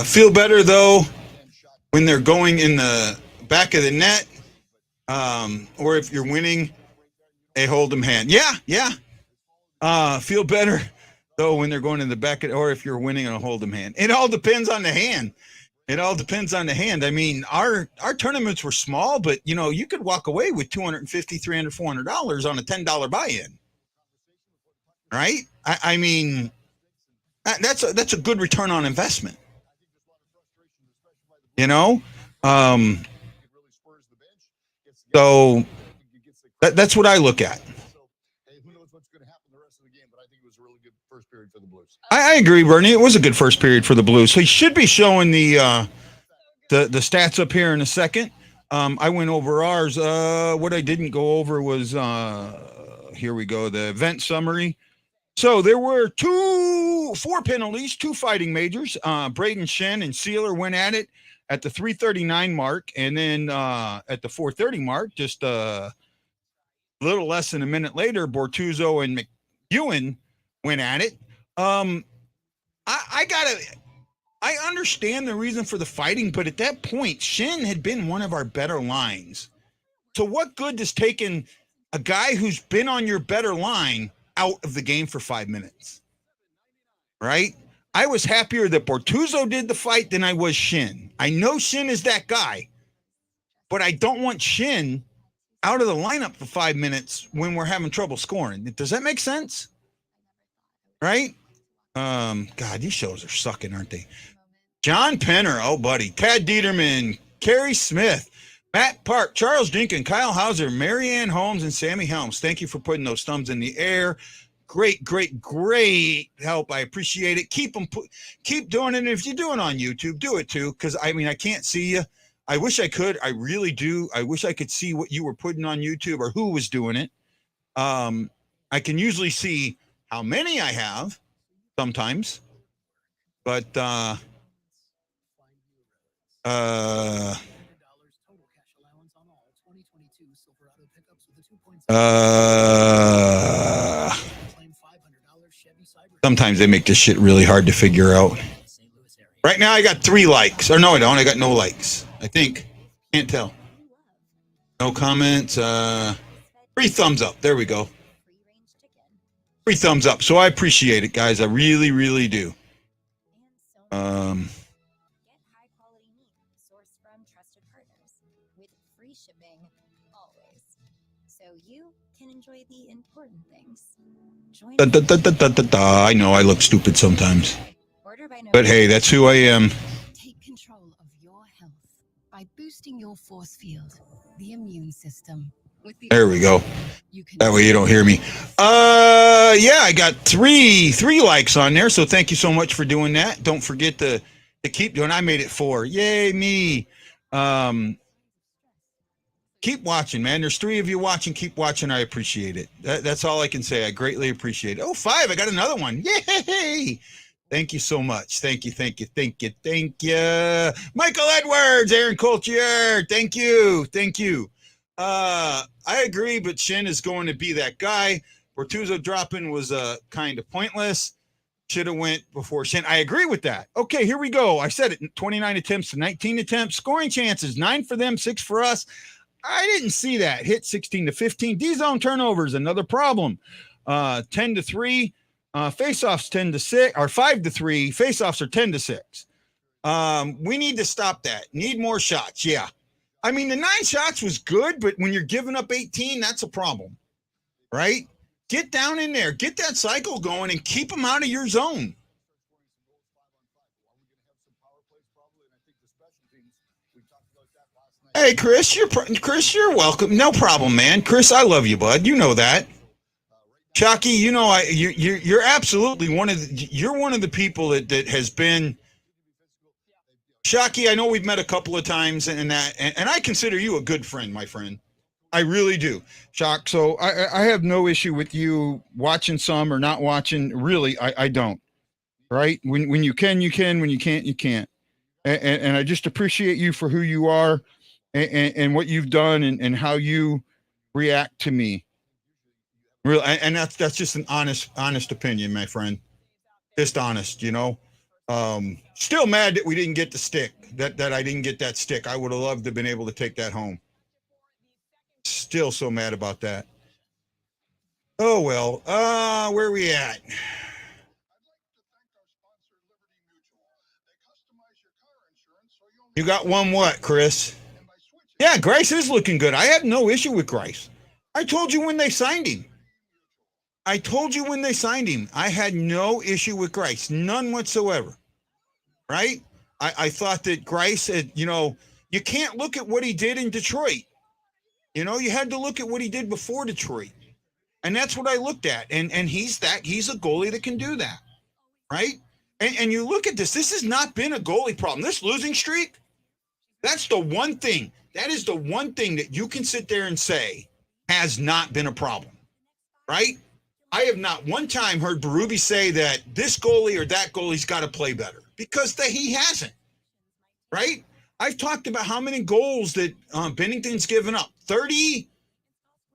Feel better, though, when they're going in the back of the net, or if you're winning a hold'em hand. Yeah. Feel better, though, when they're going in the back of, or if you're winning a hold'em hand. It all depends on the hand. I mean, our tournaments were small, but you could walk away with $250, $300, $400 on a $10 buy-in. Right? I mean, that's a good return on investment. So that's what I look at. I agree, Bernie. It was a good first period for the Blues. So he should be showing the stats up here in a second. I went over ours. What I didn't go over was here we go, the event summary. So there were two four penalties, 2 fighting majors. Braden Shen and Sealer went at it at the 3:39 mark, and then at the 4:30 mark, just a little less than a minute later, Bortuzzo and McEwen went at it. I understand the reason for the fighting, but at that point, Shen had been one of our better lines. So what good does taking a guy who's been on your better line out of the game for 5 minutes? Right? I was happier that Bortuzzo did the fight than I was Shen. I know Shen is that guy, but I don't want Shen out of the lineup for 5 minutes when we're having trouble scoring. Does that make sense? Right? God, these shows are sucking, aren't they? John Penner, oh buddy, Tad Dieterman, Kerry Smith, Matt Park, Charles Dinkin, Kyle Hauser, Marianne Holmes, and Sammy Helms. Thank you for putting those thumbs in the air. Great help. I appreciate it. Keep doing it. And if you're doing it on YouTube, do it too. Because I can't see you. I wish I could. I really do. I wish I could see what you were putting on YouTube or who was doing it. I can usually see how many I have sometimes, but sometimes they make this shit really hard to figure out. Right now I got 3 likes. Or no, I don't. I got no likes. I think. Can't tell. No comments. 3 thumbs up. There we go. 3 thumbs up. So I appreciate it, guys. I really, really do. Get high quality meat sourced from trusted partners with free shipping always. So you can enjoy the important things. I know I look stupid sometimes. But hey, that's who I am. Take control of your health by boosting your force field, the immune system. There we go. That way you don't hear me. Yeah, I got three likes on there, so thank you so much for doing that. Don't forget to keep doing. I made it 4. Yay, me. Keep watching, man. There's 3 of you watching. Keep watching. I appreciate it. That's all I can say. I greatly appreciate it. Oh, 5. I got another one. Yay! Thank you so much. Thank you. Michael Edwards, Aaron Coltier. Thank you. I agree, but Shen is going to be that guy. Bortuzzo dropping was kind of pointless. Should have went before Shen. I agree with that. Okay, here we go. I said it. 29 attempts to 19 attempts. Scoring chances, 9 for them, 6 for us. I didn't see that. Hit 16 to 15. D-zone turnovers, another problem. 10 to 3. Face-offs 10 to 6 or 5 to 3. Face-offs are 10 to 6. We need to stop that. Need more shots. Yeah. I mean, the 9 shots was good, but when you're giving up 18, that's a problem, right? Get down in there, get that cycle going, and keep them out of your zone. Hey, Chris, you're welcome. No problem, man. Chris, I love you, bud. You know that. Shockey, you know you're absolutely one of the people that has been. Shockey, I know we've met a couple of times and I consider you a good friend, my friend. I really do. Shock. So I have no issue with you watching some or not watching. Really, I don't. Right? When you can, you can. When you can't, you can't. And I just appreciate you for who you are and what you've done and how you react to me. Really, and that's just an honest opinion, my friend. Just honest, you know. Still mad that we didn't get the stick, that I didn't get that stick. I would have loved to have been able to take that home. Still so mad about that. Oh, well, where are we at? You got one what, Chris? Yeah, Grice is looking good. I have no issue with Grice. I told you when they signed him. I had no issue with Grice. None whatsoever. Right? I thought that Grice had, you can't look at what he did in Detroit. You had to look at what he did before Detroit. And that's what I looked at. And he's a goalie that can do that. Right? And you look at this has not been a goalie problem. This losing streak, that's the one thing. That is the one thing that you can sit there and say has not been a problem. Right? I have not one time heard Berube say that this goalie or that goalie's got to play better, because he hasn't, right? I've talked about how many goals that Bennington's given up. 30,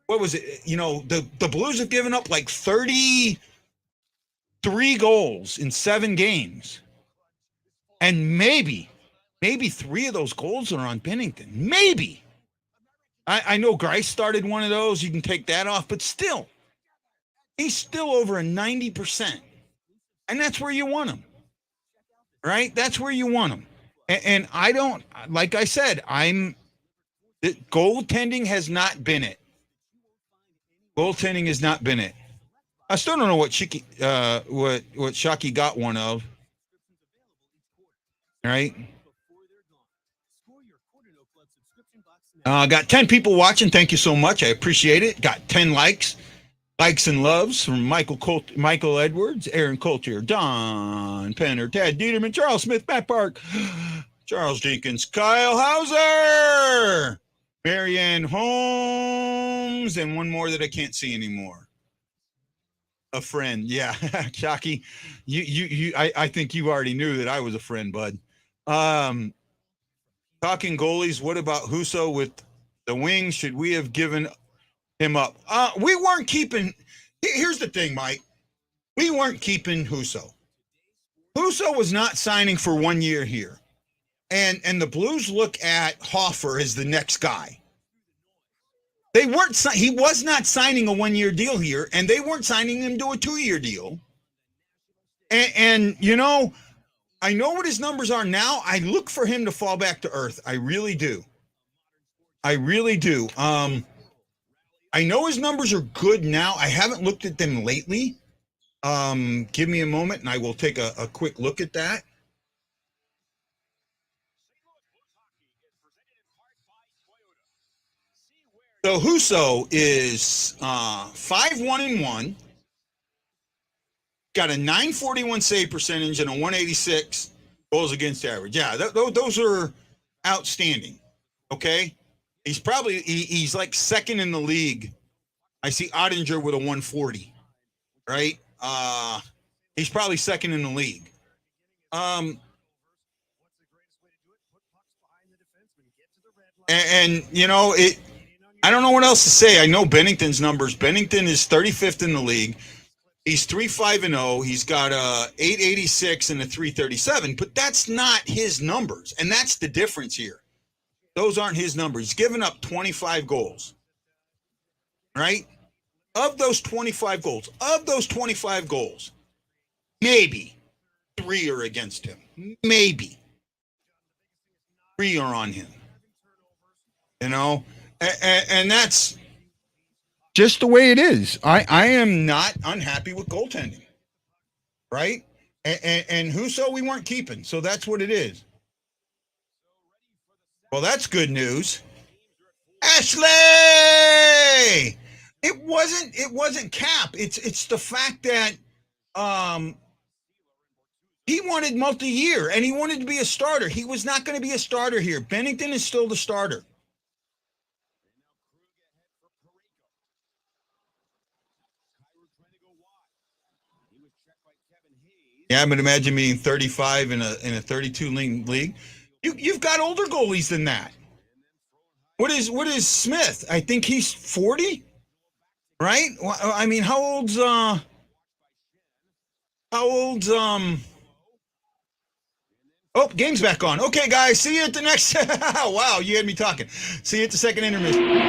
what was it? You know, the Blues have given up like 33 goals in 7 games. And maybe 3 of those goals are on Bennington. Maybe. I know Grice started one of those. You can take that off, but still. He's still over a 90%. And that's where you want him. Right? That's where you want him. And I don't, like I said, goaltending has not been it. Goaltending has not been it. I still don't know what Shockey got one of. Right? Got 10 people watching. Thank you so much. I appreciate it. Got 10 likes. Likes and loves from Michael Edwards, Aaron Coulter, Don Penner, Ted Dieterman, Charles Smith, Matt Park, Charles Jenkins, Kyle Hauser, Marianne Holmes, and one more that I can't see anymore. A friend, yeah, Shockey. I think you already knew that I was a friend, bud. Talking goalies, what about Husso with the wings? Should we have given him up? We weren't keeping. Here's the thing, Mike. We weren't keeping Husso. Husso was not signing for 1 year here, and the Blues look at Hoffer as the next guy. They weren't. He was not signing a 1 year deal here, and they weren't signing him to a 2 year deal. And you know, I know what his numbers are now. I look for him to fall back to earth. I really do. I really do. I know his numbers are good now. I haven't looked at them lately. Give me a moment, and I will take a quick look at that. So Husso is 5-1-1. Got a .941 save percentage and a .186 goals against average. Yeah, those are outstanding. Okay. He's like second in the league. I see Ottinger with a 140, right? He's probably second in the league. And you know, I don't know what else to say. I know Bennington's numbers. Bennington is 35th in the league. He's 3-5-0. He's got a 886 and a 337, but that's not his numbers. And that's the difference here. Those aren't his numbers. He's given up 25 goals, right? Of those 25 goals, maybe 3 are against him. Maybe 3 are on him, you know? And that's just the way it is. I am not unhappy with goaltending, right? And Husso we weren't keeping, so that's what it is. Well, that's good news. Ashley! It wasn't Cap. It's the fact that he wanted multi-year and he wanted to be a starter. He was not going to be a starter here. Bennington is still the starter. Yeah, but imagine being 35 in a 32 league. You've got older goalies than that. What is Smith? I think he's 40, right? Well, I mean, how old's oh, game's back on. Okay, guys, see you at the next. Wow, you had me talking. See you at the second intermission.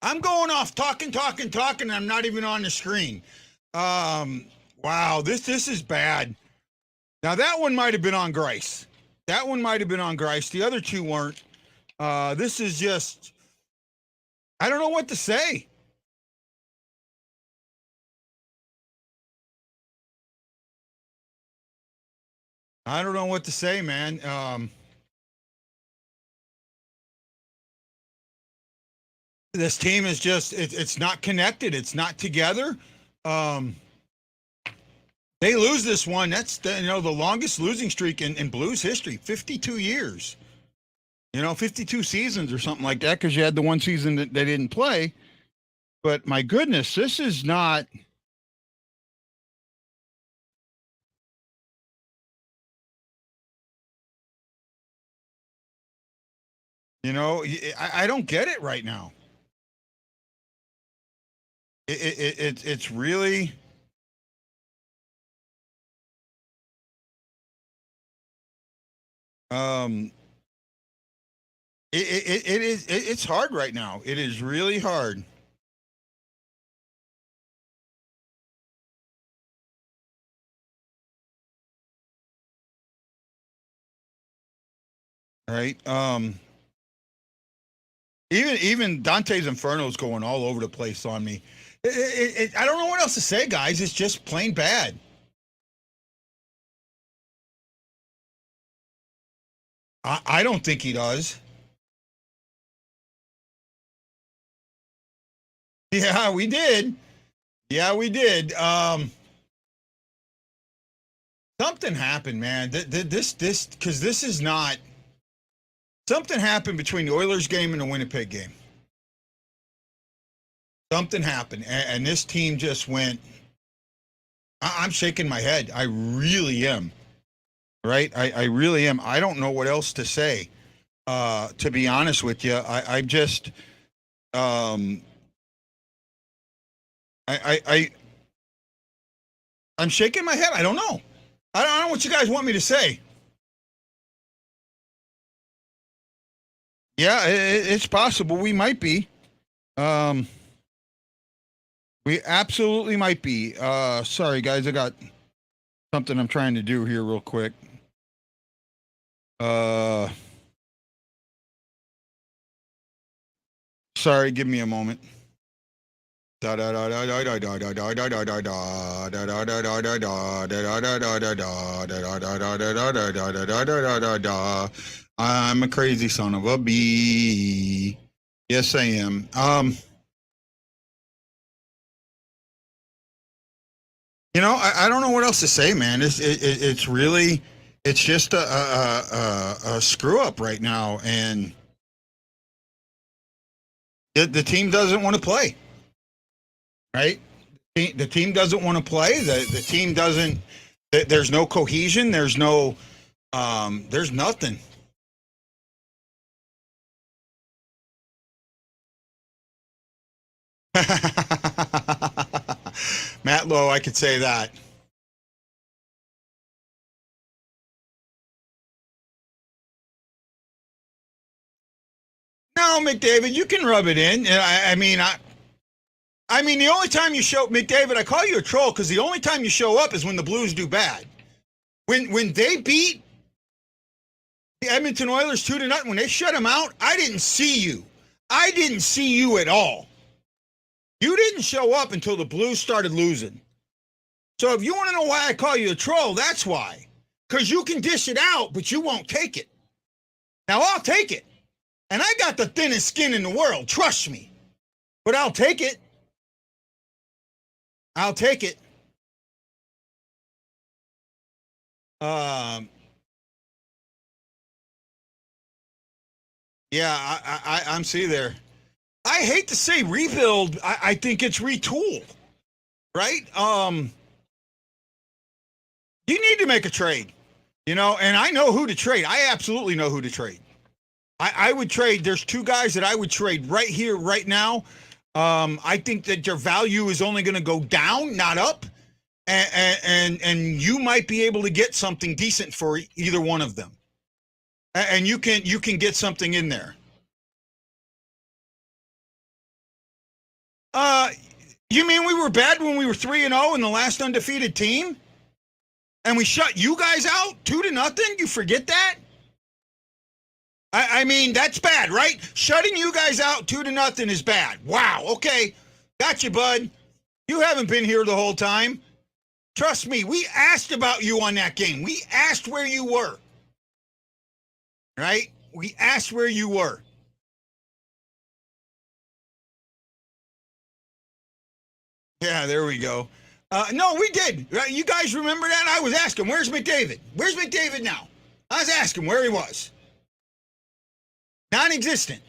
I'm going off talking. I'm not even on the screen. Wow, this is bad. Now that one might have been on Grice. The other two weren't. This is just, I don't know what to say. I don't know what to say, man. This team is just, it's not connected. It's not together. They lose this one. That's the longest losing streak in Blues history, 52 years. 52 seasons or something like that, because you had the one season that they didn't play. But my goodness, this is not. I don't get it right now. It's really. It's hard right now. It is really hard. Right. Even Dante's Inferno is going all over the place on me. I don't know what else to say, guys. It's just plain bad. I don't think he does. Yeah, we did. Something happened, man. This because this is not. Something happened between the Oilers game and the Winnipeg game. Something happened, and this team just went. I'm shaking my head. I really am. Right? I really am. I don't know what else to say. To be honest with you, I just. I'm shaking my head. I don't know. I don't know what you guys want me to say. Yeah, it's possible. We might be. We absolutely might be. Sorry, guys. I got something I'm trying to do here real quick. Sorry, give me a moment. I'm a crazy son of a bee. Yes, I am. I don't know what else to say, man. It's really, it's just a screw up right now, and the team doesn't want to play. Right? The team doesn't want to play. The team doesn't. There's no cohesion. There's no. There's nothing. Matt Lowe, I could say that. No, McDavid, you can rub it in. I mean, the only time you show McDavid, I call you a troll because the only time you show up is when the Blues do bad. When they beat the Edmonton Oilers 2-0, when they shut them out, I didn't see you. I didn't see you at all. You didn't show up until the Blues started losing. So if you want to know why I call you a troll, that's why. Because you can dish it out, but you won't take it. Now, I'll take it. And I got the thinnest skin in the world, trust me. But I'll take it. I'll take it. Yeah, I'm see there. I hate to say rebuild. I think it's retool, right? You need to make a trade, and I know who to trade. I absolutely know who to trade. I would trade. There's two guys that I would trade right here, right now. I think that their value is only going to go down, not up, and you might be able to get something decent for either one of them, and you can get something in there. You mean we were bad when we were 3-0 in the last undefeated team? And we shut you guys out 2-0? You forget that? I mean, that's bad, right? Shutting you guys out 2-0 is bad. Wow, okay. Got you, bud. You haven't been here the whole time. Trust me, we asked about you on that game. We asked where you were. Right? We asked where you were. Yeah, there we go. No, we did. You guys remember that? I was asking, where's McDavid? Where's McDavid now? I was asking where he was. Non-existent.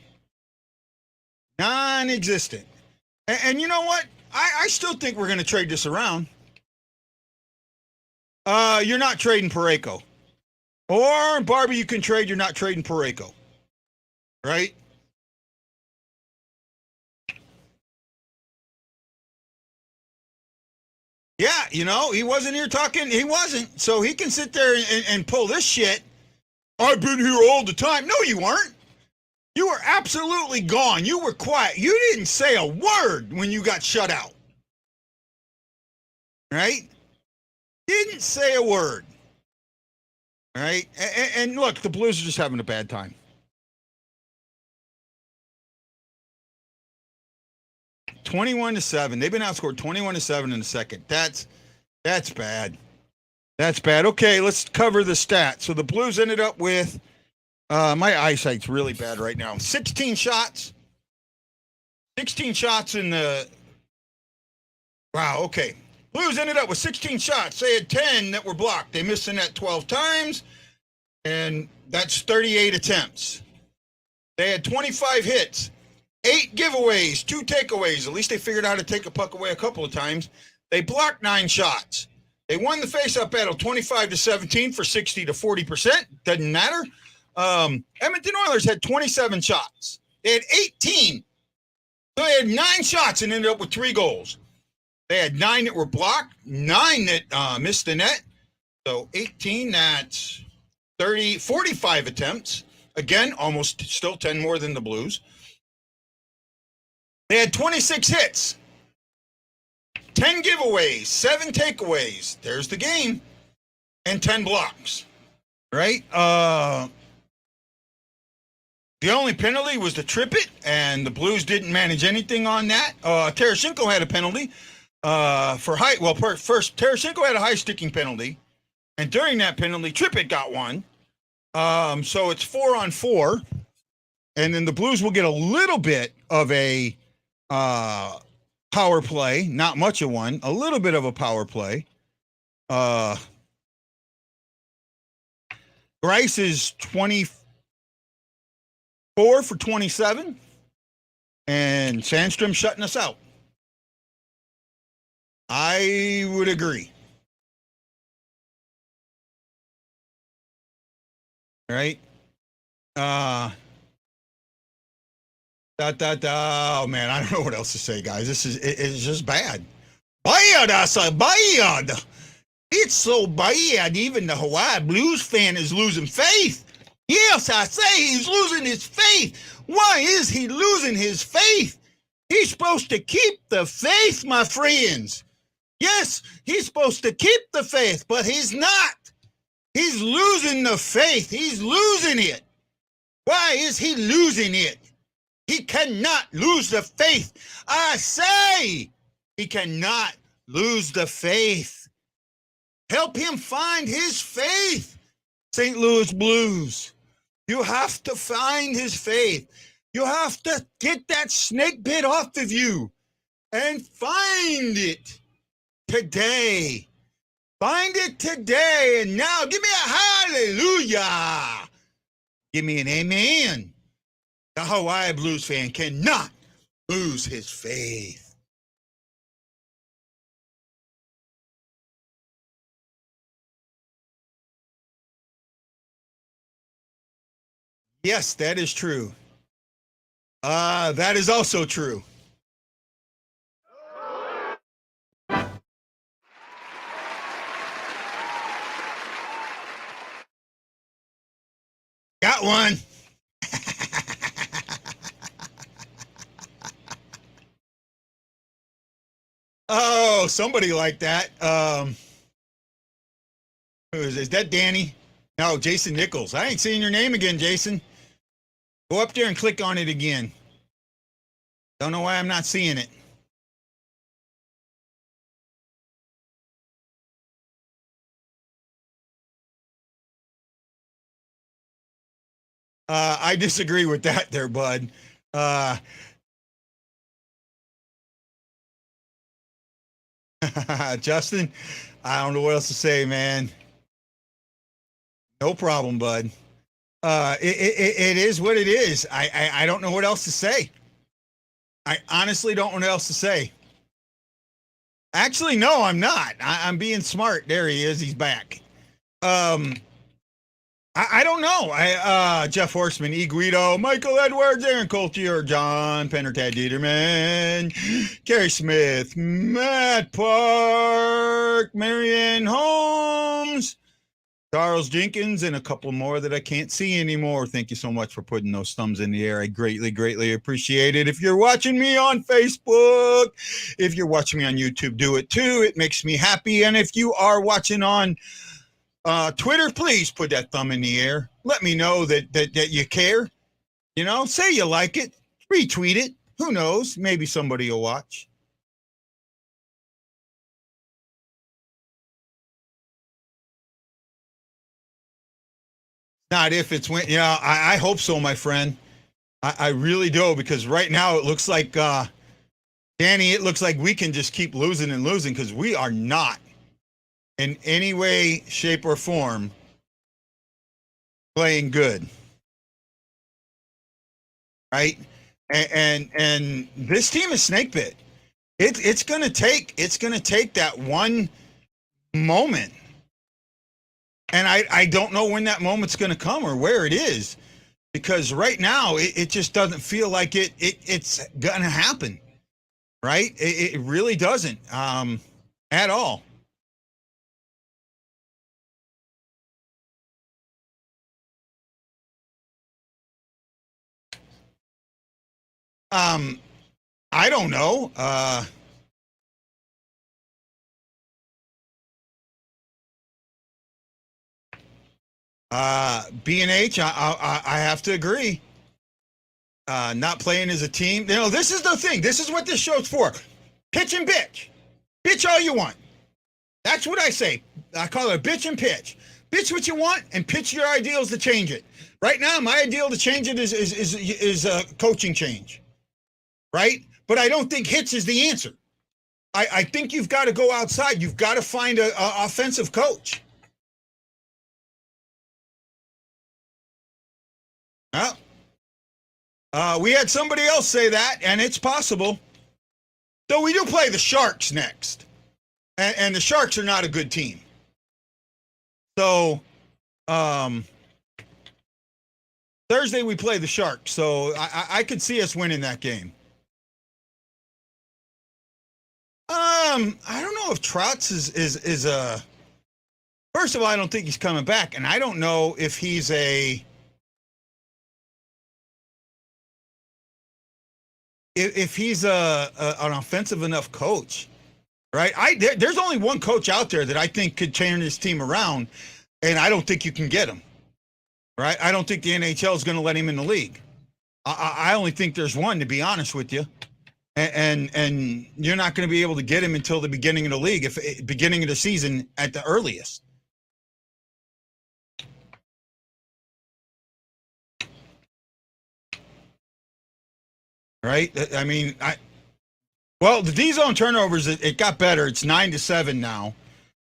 Non-existent. And you know what? I still think we're going to trade this around. You're not trading Parayko. Or, Barbie, you can trade, you're not trading Parayko. Right? Yeah, you know, he wasn't here talking. He wasn't. So he can sit there and pull this shit. I've been here all the time. No, you weren't. You were absolutely gone. You were quiet. You didn't say a word when you got shut out. Right? Didn't say a word. Right? And look, the Blues are just having a bad time. (21-7). They've been outscored 21-7 in the second. That's bad. That's bad. Okay, let's cover the stats. So the Blues ended up with my eyesight's really bad right now. 16 shots. 16 shots in the wow, okay. Blues ended up with 16 shots. They had 10 that were blocked. They missed the net 12 times, and that's 38 attempts. They had 25 hits. 8 giveaways, 2 takeaways. At least they figured out how to take a puck away a couple of times. They blocked 9 shots. They won the face-off battle 25-17 for 60 to 40%. Doesn't matter. Edmonton Oilers had 27 shots. They had 18. So they had 9 shots and ended up with 3 goals. They had 9 that were blocked, 9 that missed the net. So 18, that's 45 attempts. Again, almost still 10 more than the Blues. They had 26 hits, 10 giveaways, 7 takeaways. There's the game. And 10 blocks, right? The only penalty was the trip it, and the Blues didn't manage anything on that. Tarasenko had a penalty for height. Well, first, Tarasenko had a high-sticking penalty, and during that penalty, Trippett got one. So it's 4-on-4, and then the Blues will get a little bit of a power play, not much of one, a little bit of a power play. Grice is 24 for 27, and Sandstrom shutting us out. I would agree. Right? Oh man, I don't know what else to say, guys. It's just bad. Bad, I say bad. It's so bad, even the Hawaii Blues fan is losing faith. Yes, I say he's losing his faith. Why is he losing his faith? He's supposed to keep the faith, my friends. Yes, he's supposed to keep the faith, but he's not. He's losing the faith. He's losing it. Why is he losing it? He cannot lose the faith. I say he cannot lose the faith. Help him find his faith, St. Louis Blues. You have to find his faith. You have to get that snake bit off of you and find it today. Find it today. And now give me a hallelujah. Give me an amen. The Hawaii Blues fan cannot lose his faith. Yes, that is true. That is also true. Got one. Oh, somebody like that. Who is that Danny? No, Jason Nichols. I ain't seeing your name again, Jason. Go up there and click on it again. Don't know why I'm not seeing it. I disagree with that there, bud. Justin, I don't know what else to say, man. No problem, bud. It is what it is. I don't know what else to say. I honestly don't know what else to say. Actually, no, I'm not. I'm being smart. There he is. He's back. I don't know. Jeff Horseman, E. Guido, Michael Edwards, Aaron Coulter, John Penner, Tad Dieterman, Gary Smith, Matt Park, Marianne Holmes, Charles Jenkins, and a couple more that I can't see anymore. Thank you so much for putting those thumbs in the air. I greatly, greatly appreciate it. If you're watching me on Facebook, if you're watching me on YouTube, do it too. It makes me happy. And if you are watching on Twitter, please put that thumb in the air. Let me know that you care. You know, say you like it. Retweet it. Who knows? Maybe somebody will watch. Not if it's when. Yeah, I hope so, my friend. I really do, because right now it looks like, Danny, it looks like we can just keep losing and losing, because we are not in any way, shape, or form playing good. Right? And this team is snake bit. It's gonna take that one moment. And I don't know when that moment's gonna come or where it is, because right now it just doesn't feel like it's gonna happen. Right? It really doesn't at all. I don't know. B&H, I have to agree. Not playing as a team. You know, this is the thing. This is what this show's for. Pitch and bitch. Bitch all you want. That's what I say. I call it a bitch and pitch. Bitch what you want and pitch your ideals to change it. Right now, my ideal to change it is a coaching change. Right? But I don't think hits is the answer. I think you've got to go outside. You've got to find an offensive coach. We had somebody else say that, and it's possible. So we do play the Sharks next. And the Sharks are not a good team. So Thursday we play the Sharks. So I could see us winning that game. I don't know if Trotz is a. First of all, I don't think he's coming back, and I don't know if he's an offensive enough coach, right? There's only one coach out there that I think could turn this team around, and I don't think you can get him, right? I don't think the NHL is going to let him in the league. I only think there's one, to be honest with you. And you're not going to be able to get him until the beginning of the league, beginning of the season at the earliest. Right? I mean, the D-zone turnovers, it got better. It's 9-7 now.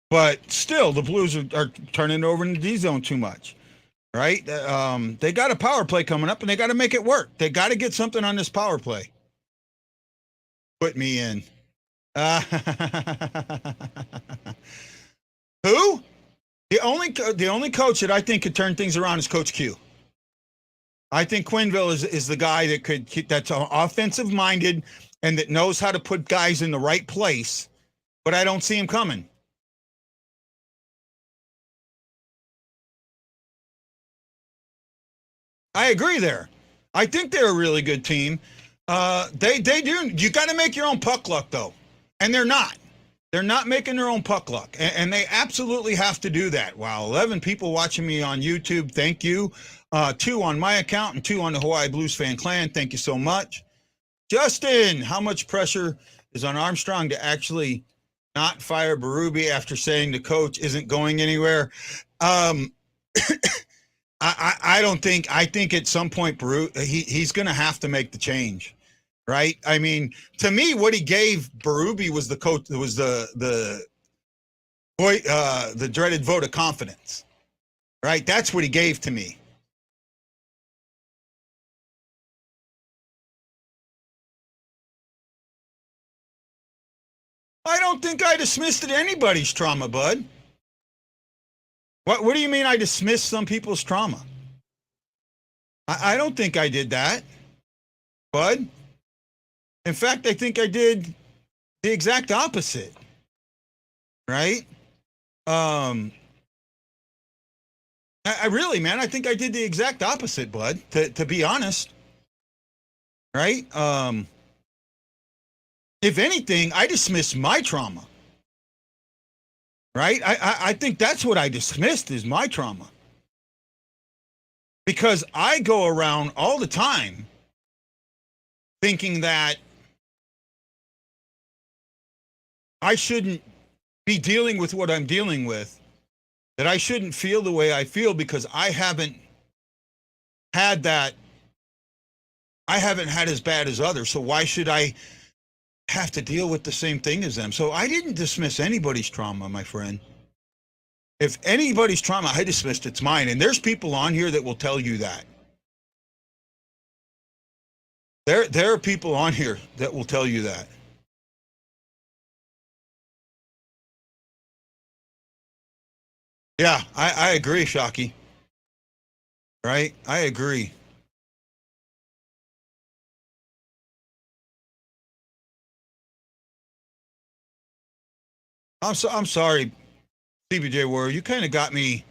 But still, the Blues are turning over in the D-zone too much. Right? They got a power play coming up, and they got to make it work. They got to get something on this power play. Put me in. Who? The only coach that I think could turn things around is Coach Q. I think Quenneville is the guy that's offensive minded and that knows how to put guys in the right place, but I don't see him coming. I agree there. I think they're a really good team. They do. You got to make your own puck luck, though. And they're not. They're not making their own puck luck. And they absolutely have to do that. Wow, 11 people watching me on YouTube. Thank you. 2 on my account and 2 on the Hawaii Blues Fan Clan. Thank you so much. Justin, how much pressure is on Armstrong to actually not fire Berube after saying the coach isn't going anywhere? I don't think. I think at some point he's going to have to make the change, right? I mean, to me, what he gave Berube was the coach. Was the dreaded vote of confidence, right? That's what he gave to me. I don't think I dismissed anybody's trauma, bud. What do you mean I dismissed some people's trauma? I don't think I did that, bud. In fact, I think I did the exact opposite, right? I really, man, I think I did the exact opposite, bud, to be honest, right? If anything, I dismissed my trauma, right? I think that's what I dismissed is my trauma. Because I go around all the time thinking that I shouldn't be dealing with what I'm dealing with, that I shouldn't feel the way I feel because I haven't had that, I haven't had as bad as others, so why should I have to deal with the same thing as them? So I didn't dismiss anybody's trauma, my friend. If anybody's trauma I dismissed, it's mine. And there's people on here that will tell you that. There are people on here that will tell you that. Yeah, I agree, Shockey. Right? I agree. I'm sorry, CBJ Warrior. You kind of got me.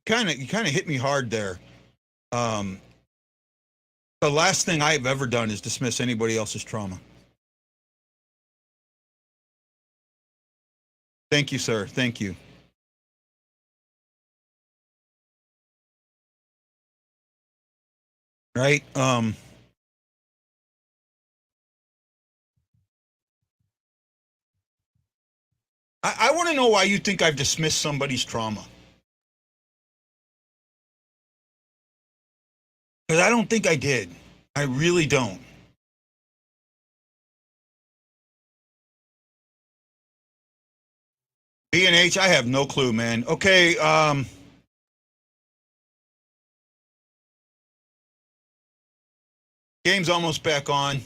You kind of hit me hard there. The last thing I've ever done is dismiss anybody else's trauma. Thank you, sir. Thank you. Right? I want to know why you think I've dismissed somebody's trauma. Because I don't think I did. I really don't. B&H, I have no clue, man. Okay, game's almost back on.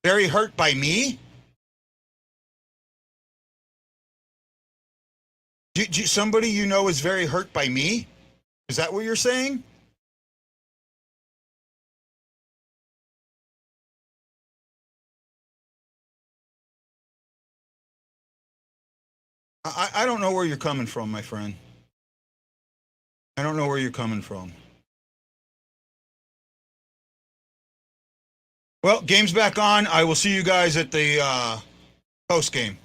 Very hurt by me? Somebody you know is very hurt by me? Is that what you're saying? I don't know where you're coming from, my friend. I don't know where you're coming from. Well, game's back on. I will see you guys at the post game.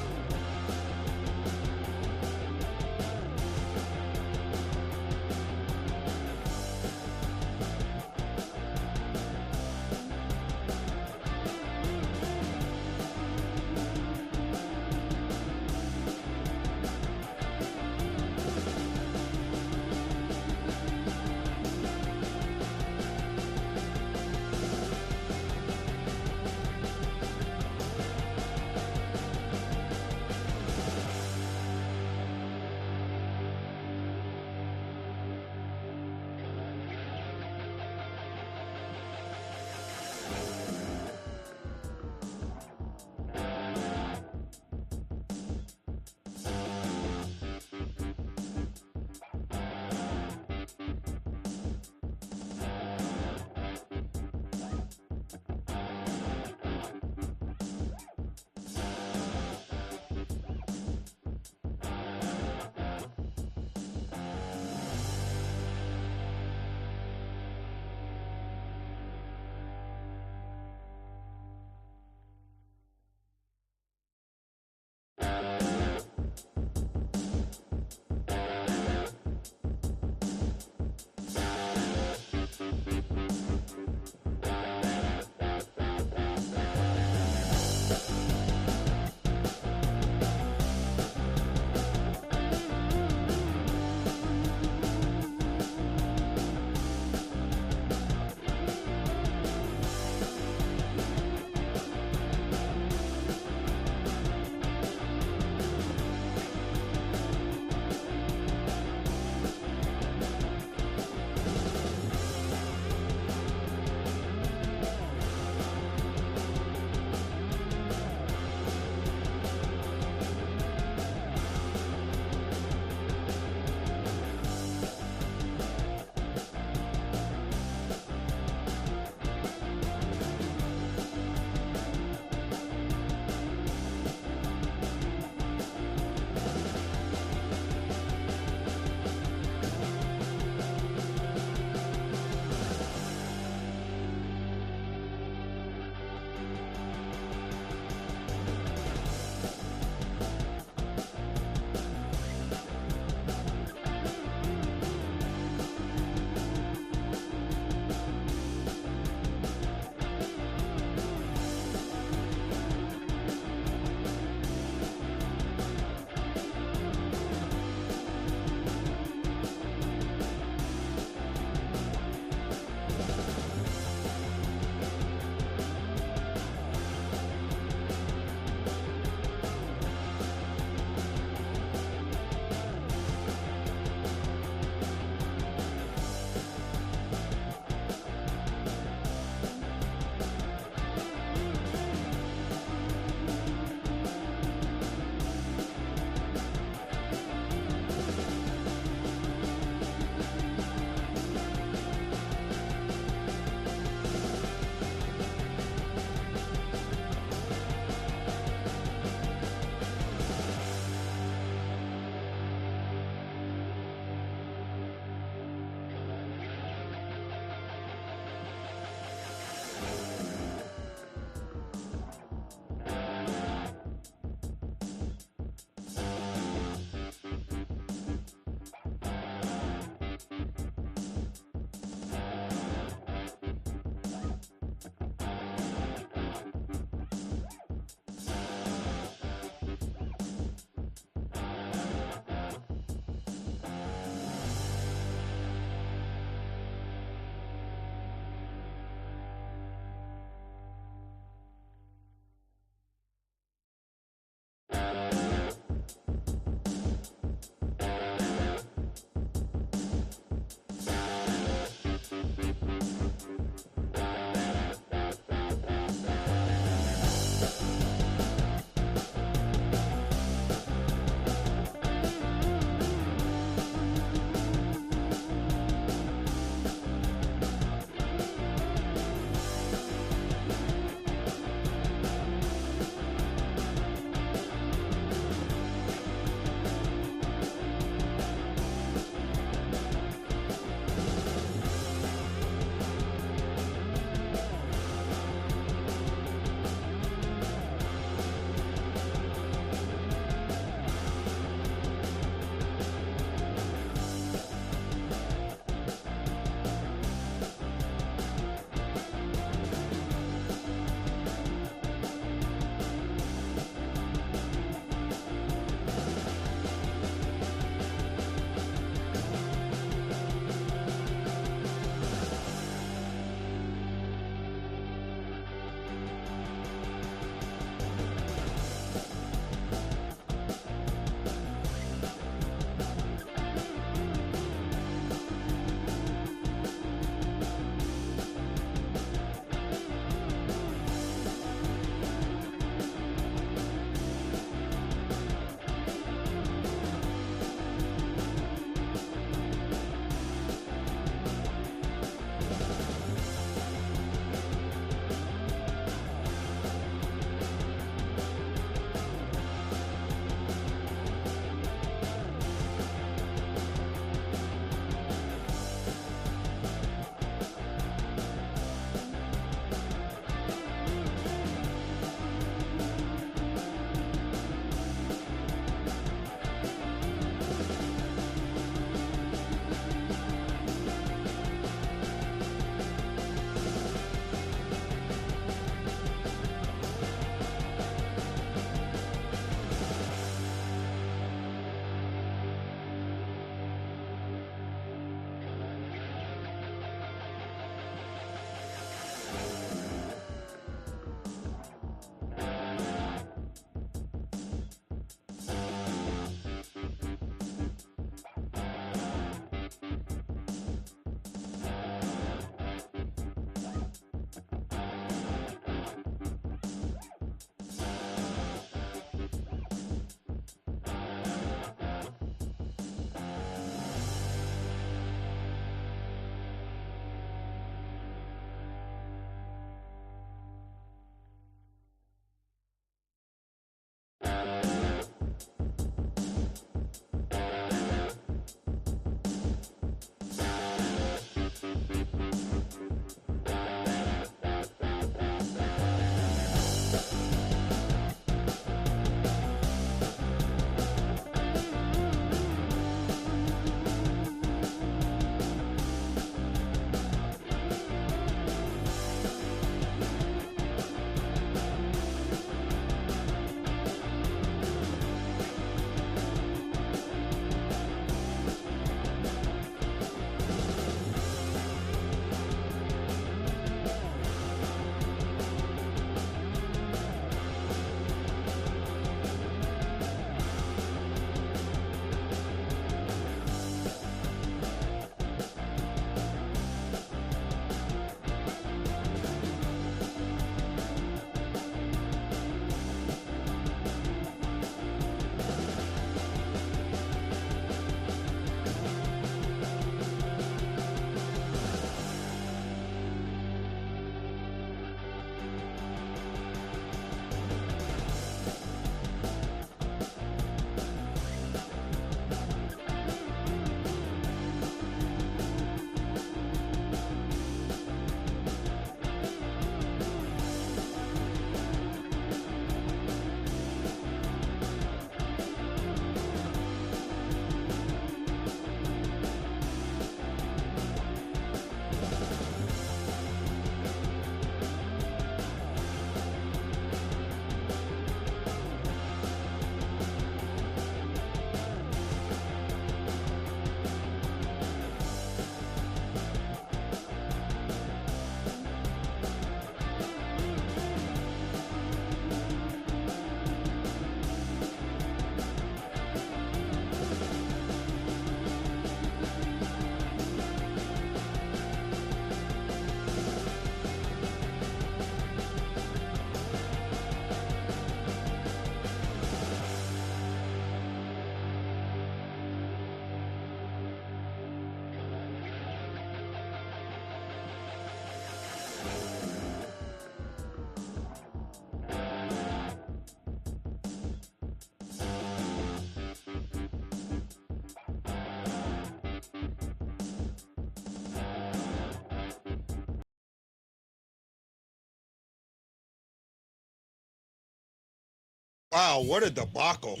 Wow, what a debacle.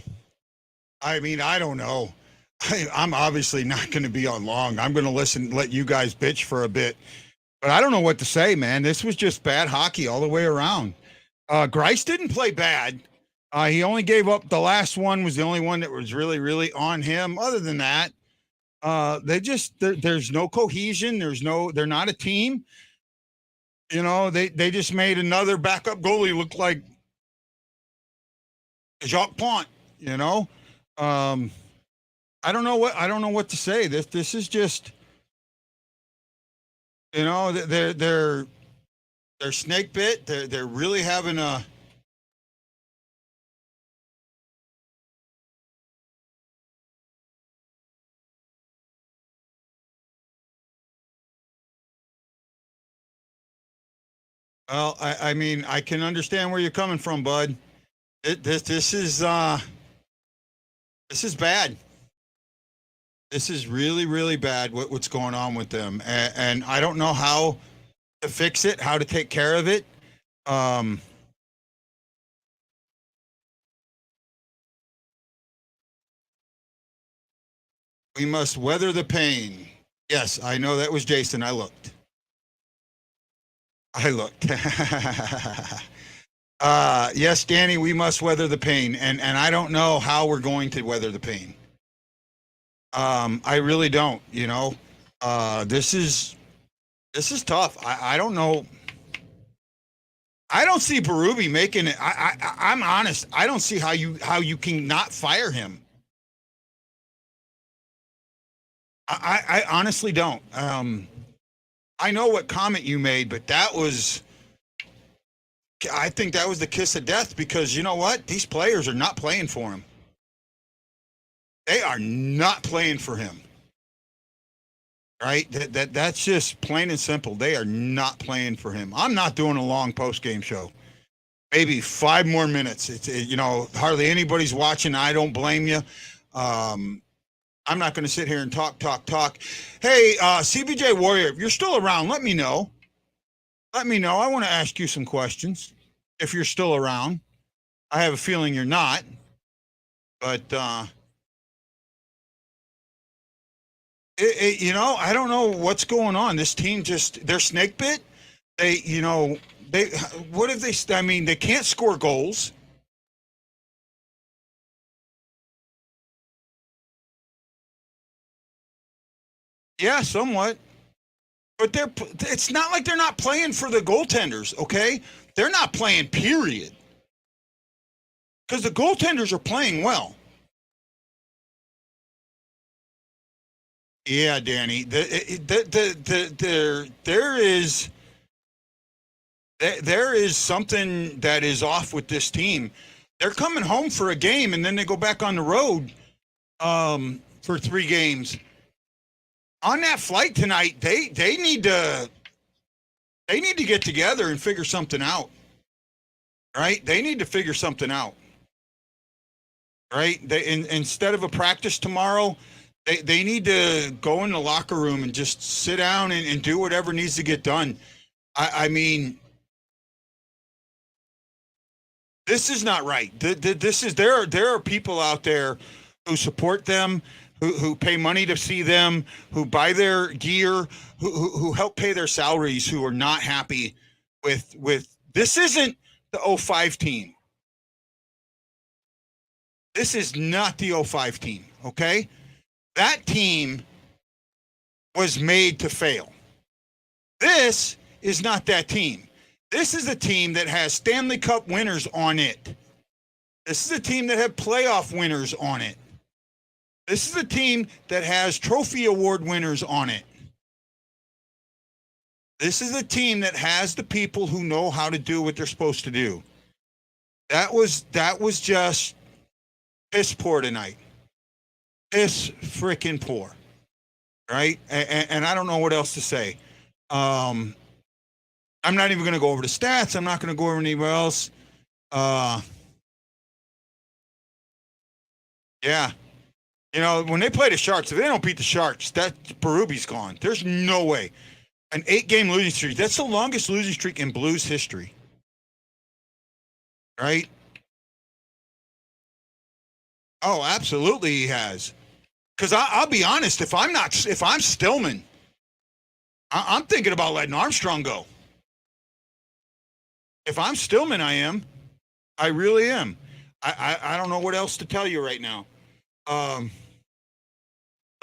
I mean, I don't know. I'm obviously not going to be on long. I'm going to let you guys bitch for a bit. But I don't know what to say, man. This was just bad hockey all the way around. Grice didn't play bad. He only gave up the last one was the only one that was really, really on him. Other than that, there's no cohesion. They're not a team. You know, they just made another backup goalie look like Jacques Pont, you know. I don't know what to say. This is just, you know, they're snake bit. They're really having a well, I mean, I can understand where you're coming from, bud. This is bad. This is really, really bad. What's going on with them, and I don't know how to fix it, how to take care of it. We must weather the pain. Yes, I know that was Jason. I looked. Yes, Danny, we must weather the pain, and I don't know how we're going to weather the pain. I really don't. You know, this is tough. I don't know. I don't see Berube making it. I'm honest. I don't see how you can not fire him. I honestly don't. I know what comment you made, but I think that was the kiss of death because you know what? These players are not playing for him. They are not playing for him. Right? That's just plain and simple. They are not playing for him. I'm not doing a long post game show. Maybe 5 more minutes. You know, hardly anybody's watching. I don't blame you. I'm not going to sit here and talk. Hey, CBJ Warrior, if you're still around, let me know. I want to ask you some questions if you're still around. I have a feeling you're not, but you know, I don't know what's going on. This team they're snake bit. What if they? I mean, they can't score goals. Yeah, somewhat. But it's not like they're not playing for the goaltenders, okay? They're not playing, period. Because the goaltenders are playing well. Yeah, Danny. There is something that is off with this team. They're coming home for a game and then they go back on the road for 3 games. On that flight tonight, they need to get together and figure something out. Right? They need to figure something out. Right? Instead of a practice tomorrow, they need to go in the locker room and just sit down and do whatever needs to get done. I mean, this is not right. There are people out there who support them, who pay money to see them, who buy their gear, who help pay their salaries, who are not happy with this. Isn't the 05 team. This is not the 05 team, okay? That team was made to fail. This is not that team. This is a team that has Stanley Cup winners on it. This is a team that had playoff winners on it. This is a team that has trophy award winners on it. This is a team that has the people who know how to do what they're supposed to do. That was just piss poor tonight. Piss freaking poor. Right? And I don't know what else to say. I'm not even going to go over the stats. I'm not going to go over anywhere else. Yeah. You know, when they play the Sharks, if they don't beat the Sharks, that Berube's gone. There's no way. An 8-game losing streak. That's the longest losing streak in Blues history. Right? Oh, absolutely he has. Because I'll be honest, if I'm Stillman, I'm thinking about letting Armstrong go. If I'm Stillman, I really am. I don't know what else to tell you right now.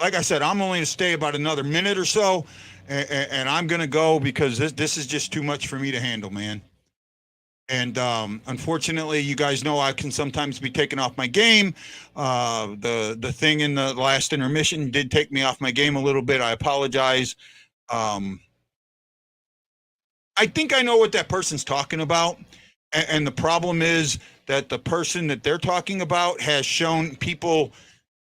Like I said, I'm only to stay about another minute or so, and I'm going to go because this is just too much for me to handle, man. And unfortunately, you guys know I can sometimes be taken off my game. The thing in the last intermission did take me off my game a little bit. I apologize. I think I know what that person's talking about. And the problem is that the person that they're talking about has shown people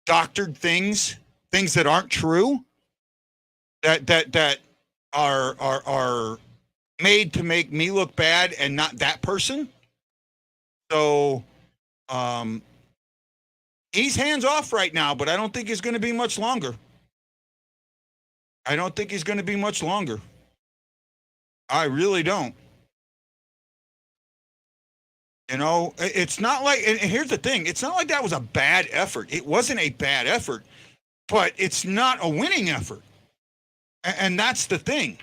doctored things that aren't true, that are made to make me look bad and not that person. So he's hands off right now, but I don't think he's going to be much longer. I really don't. You know, it's not like, and here's the thing, it's not like that was a bad effort. It wasn't a bad effort, but it's not a winning effort. And that's the thing.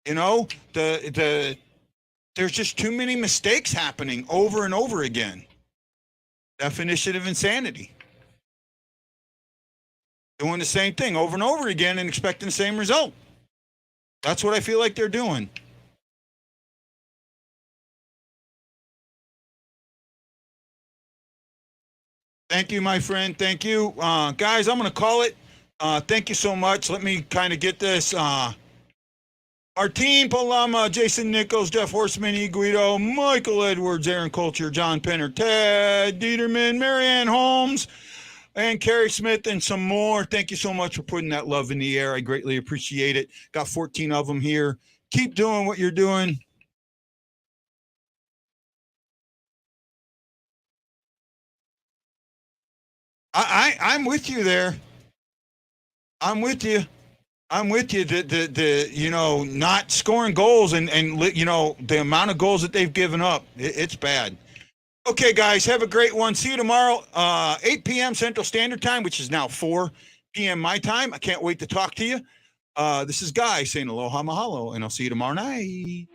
You know, there's just too many mistakes happening over and over again. Definition of insanity. Doing the same thing over and over again and expecting the same result. That's what I feel like they're doing. Thank you, my friend. Thank you. Guys, I'm going to call it. Thank you so much. Let me kind of get this. Martine Palama, Jason Nichols, Jeff Horseman, E. Guido, Michael Edwards, Aaron Coulter, John Penner, Ted Dieterman, Marianne Holmes, and Carrie Smith, and some more. Thank you so much for putting that love in the air. I greatly appreciate it. Got 14 of them here. Keep doing what you're doing. I'm with you there. I'm with you. The you know, not scoring goals and you know, the amount of goals that they've given up, it's bad. Okay, guys, have a great one. See you tomorrow, 8 p.m. Central Standard Time, which is now 4 p.m. my time. I can't wait to talk to you. This is Guy saying aloha mahalo, and I'll see you tomorrow night.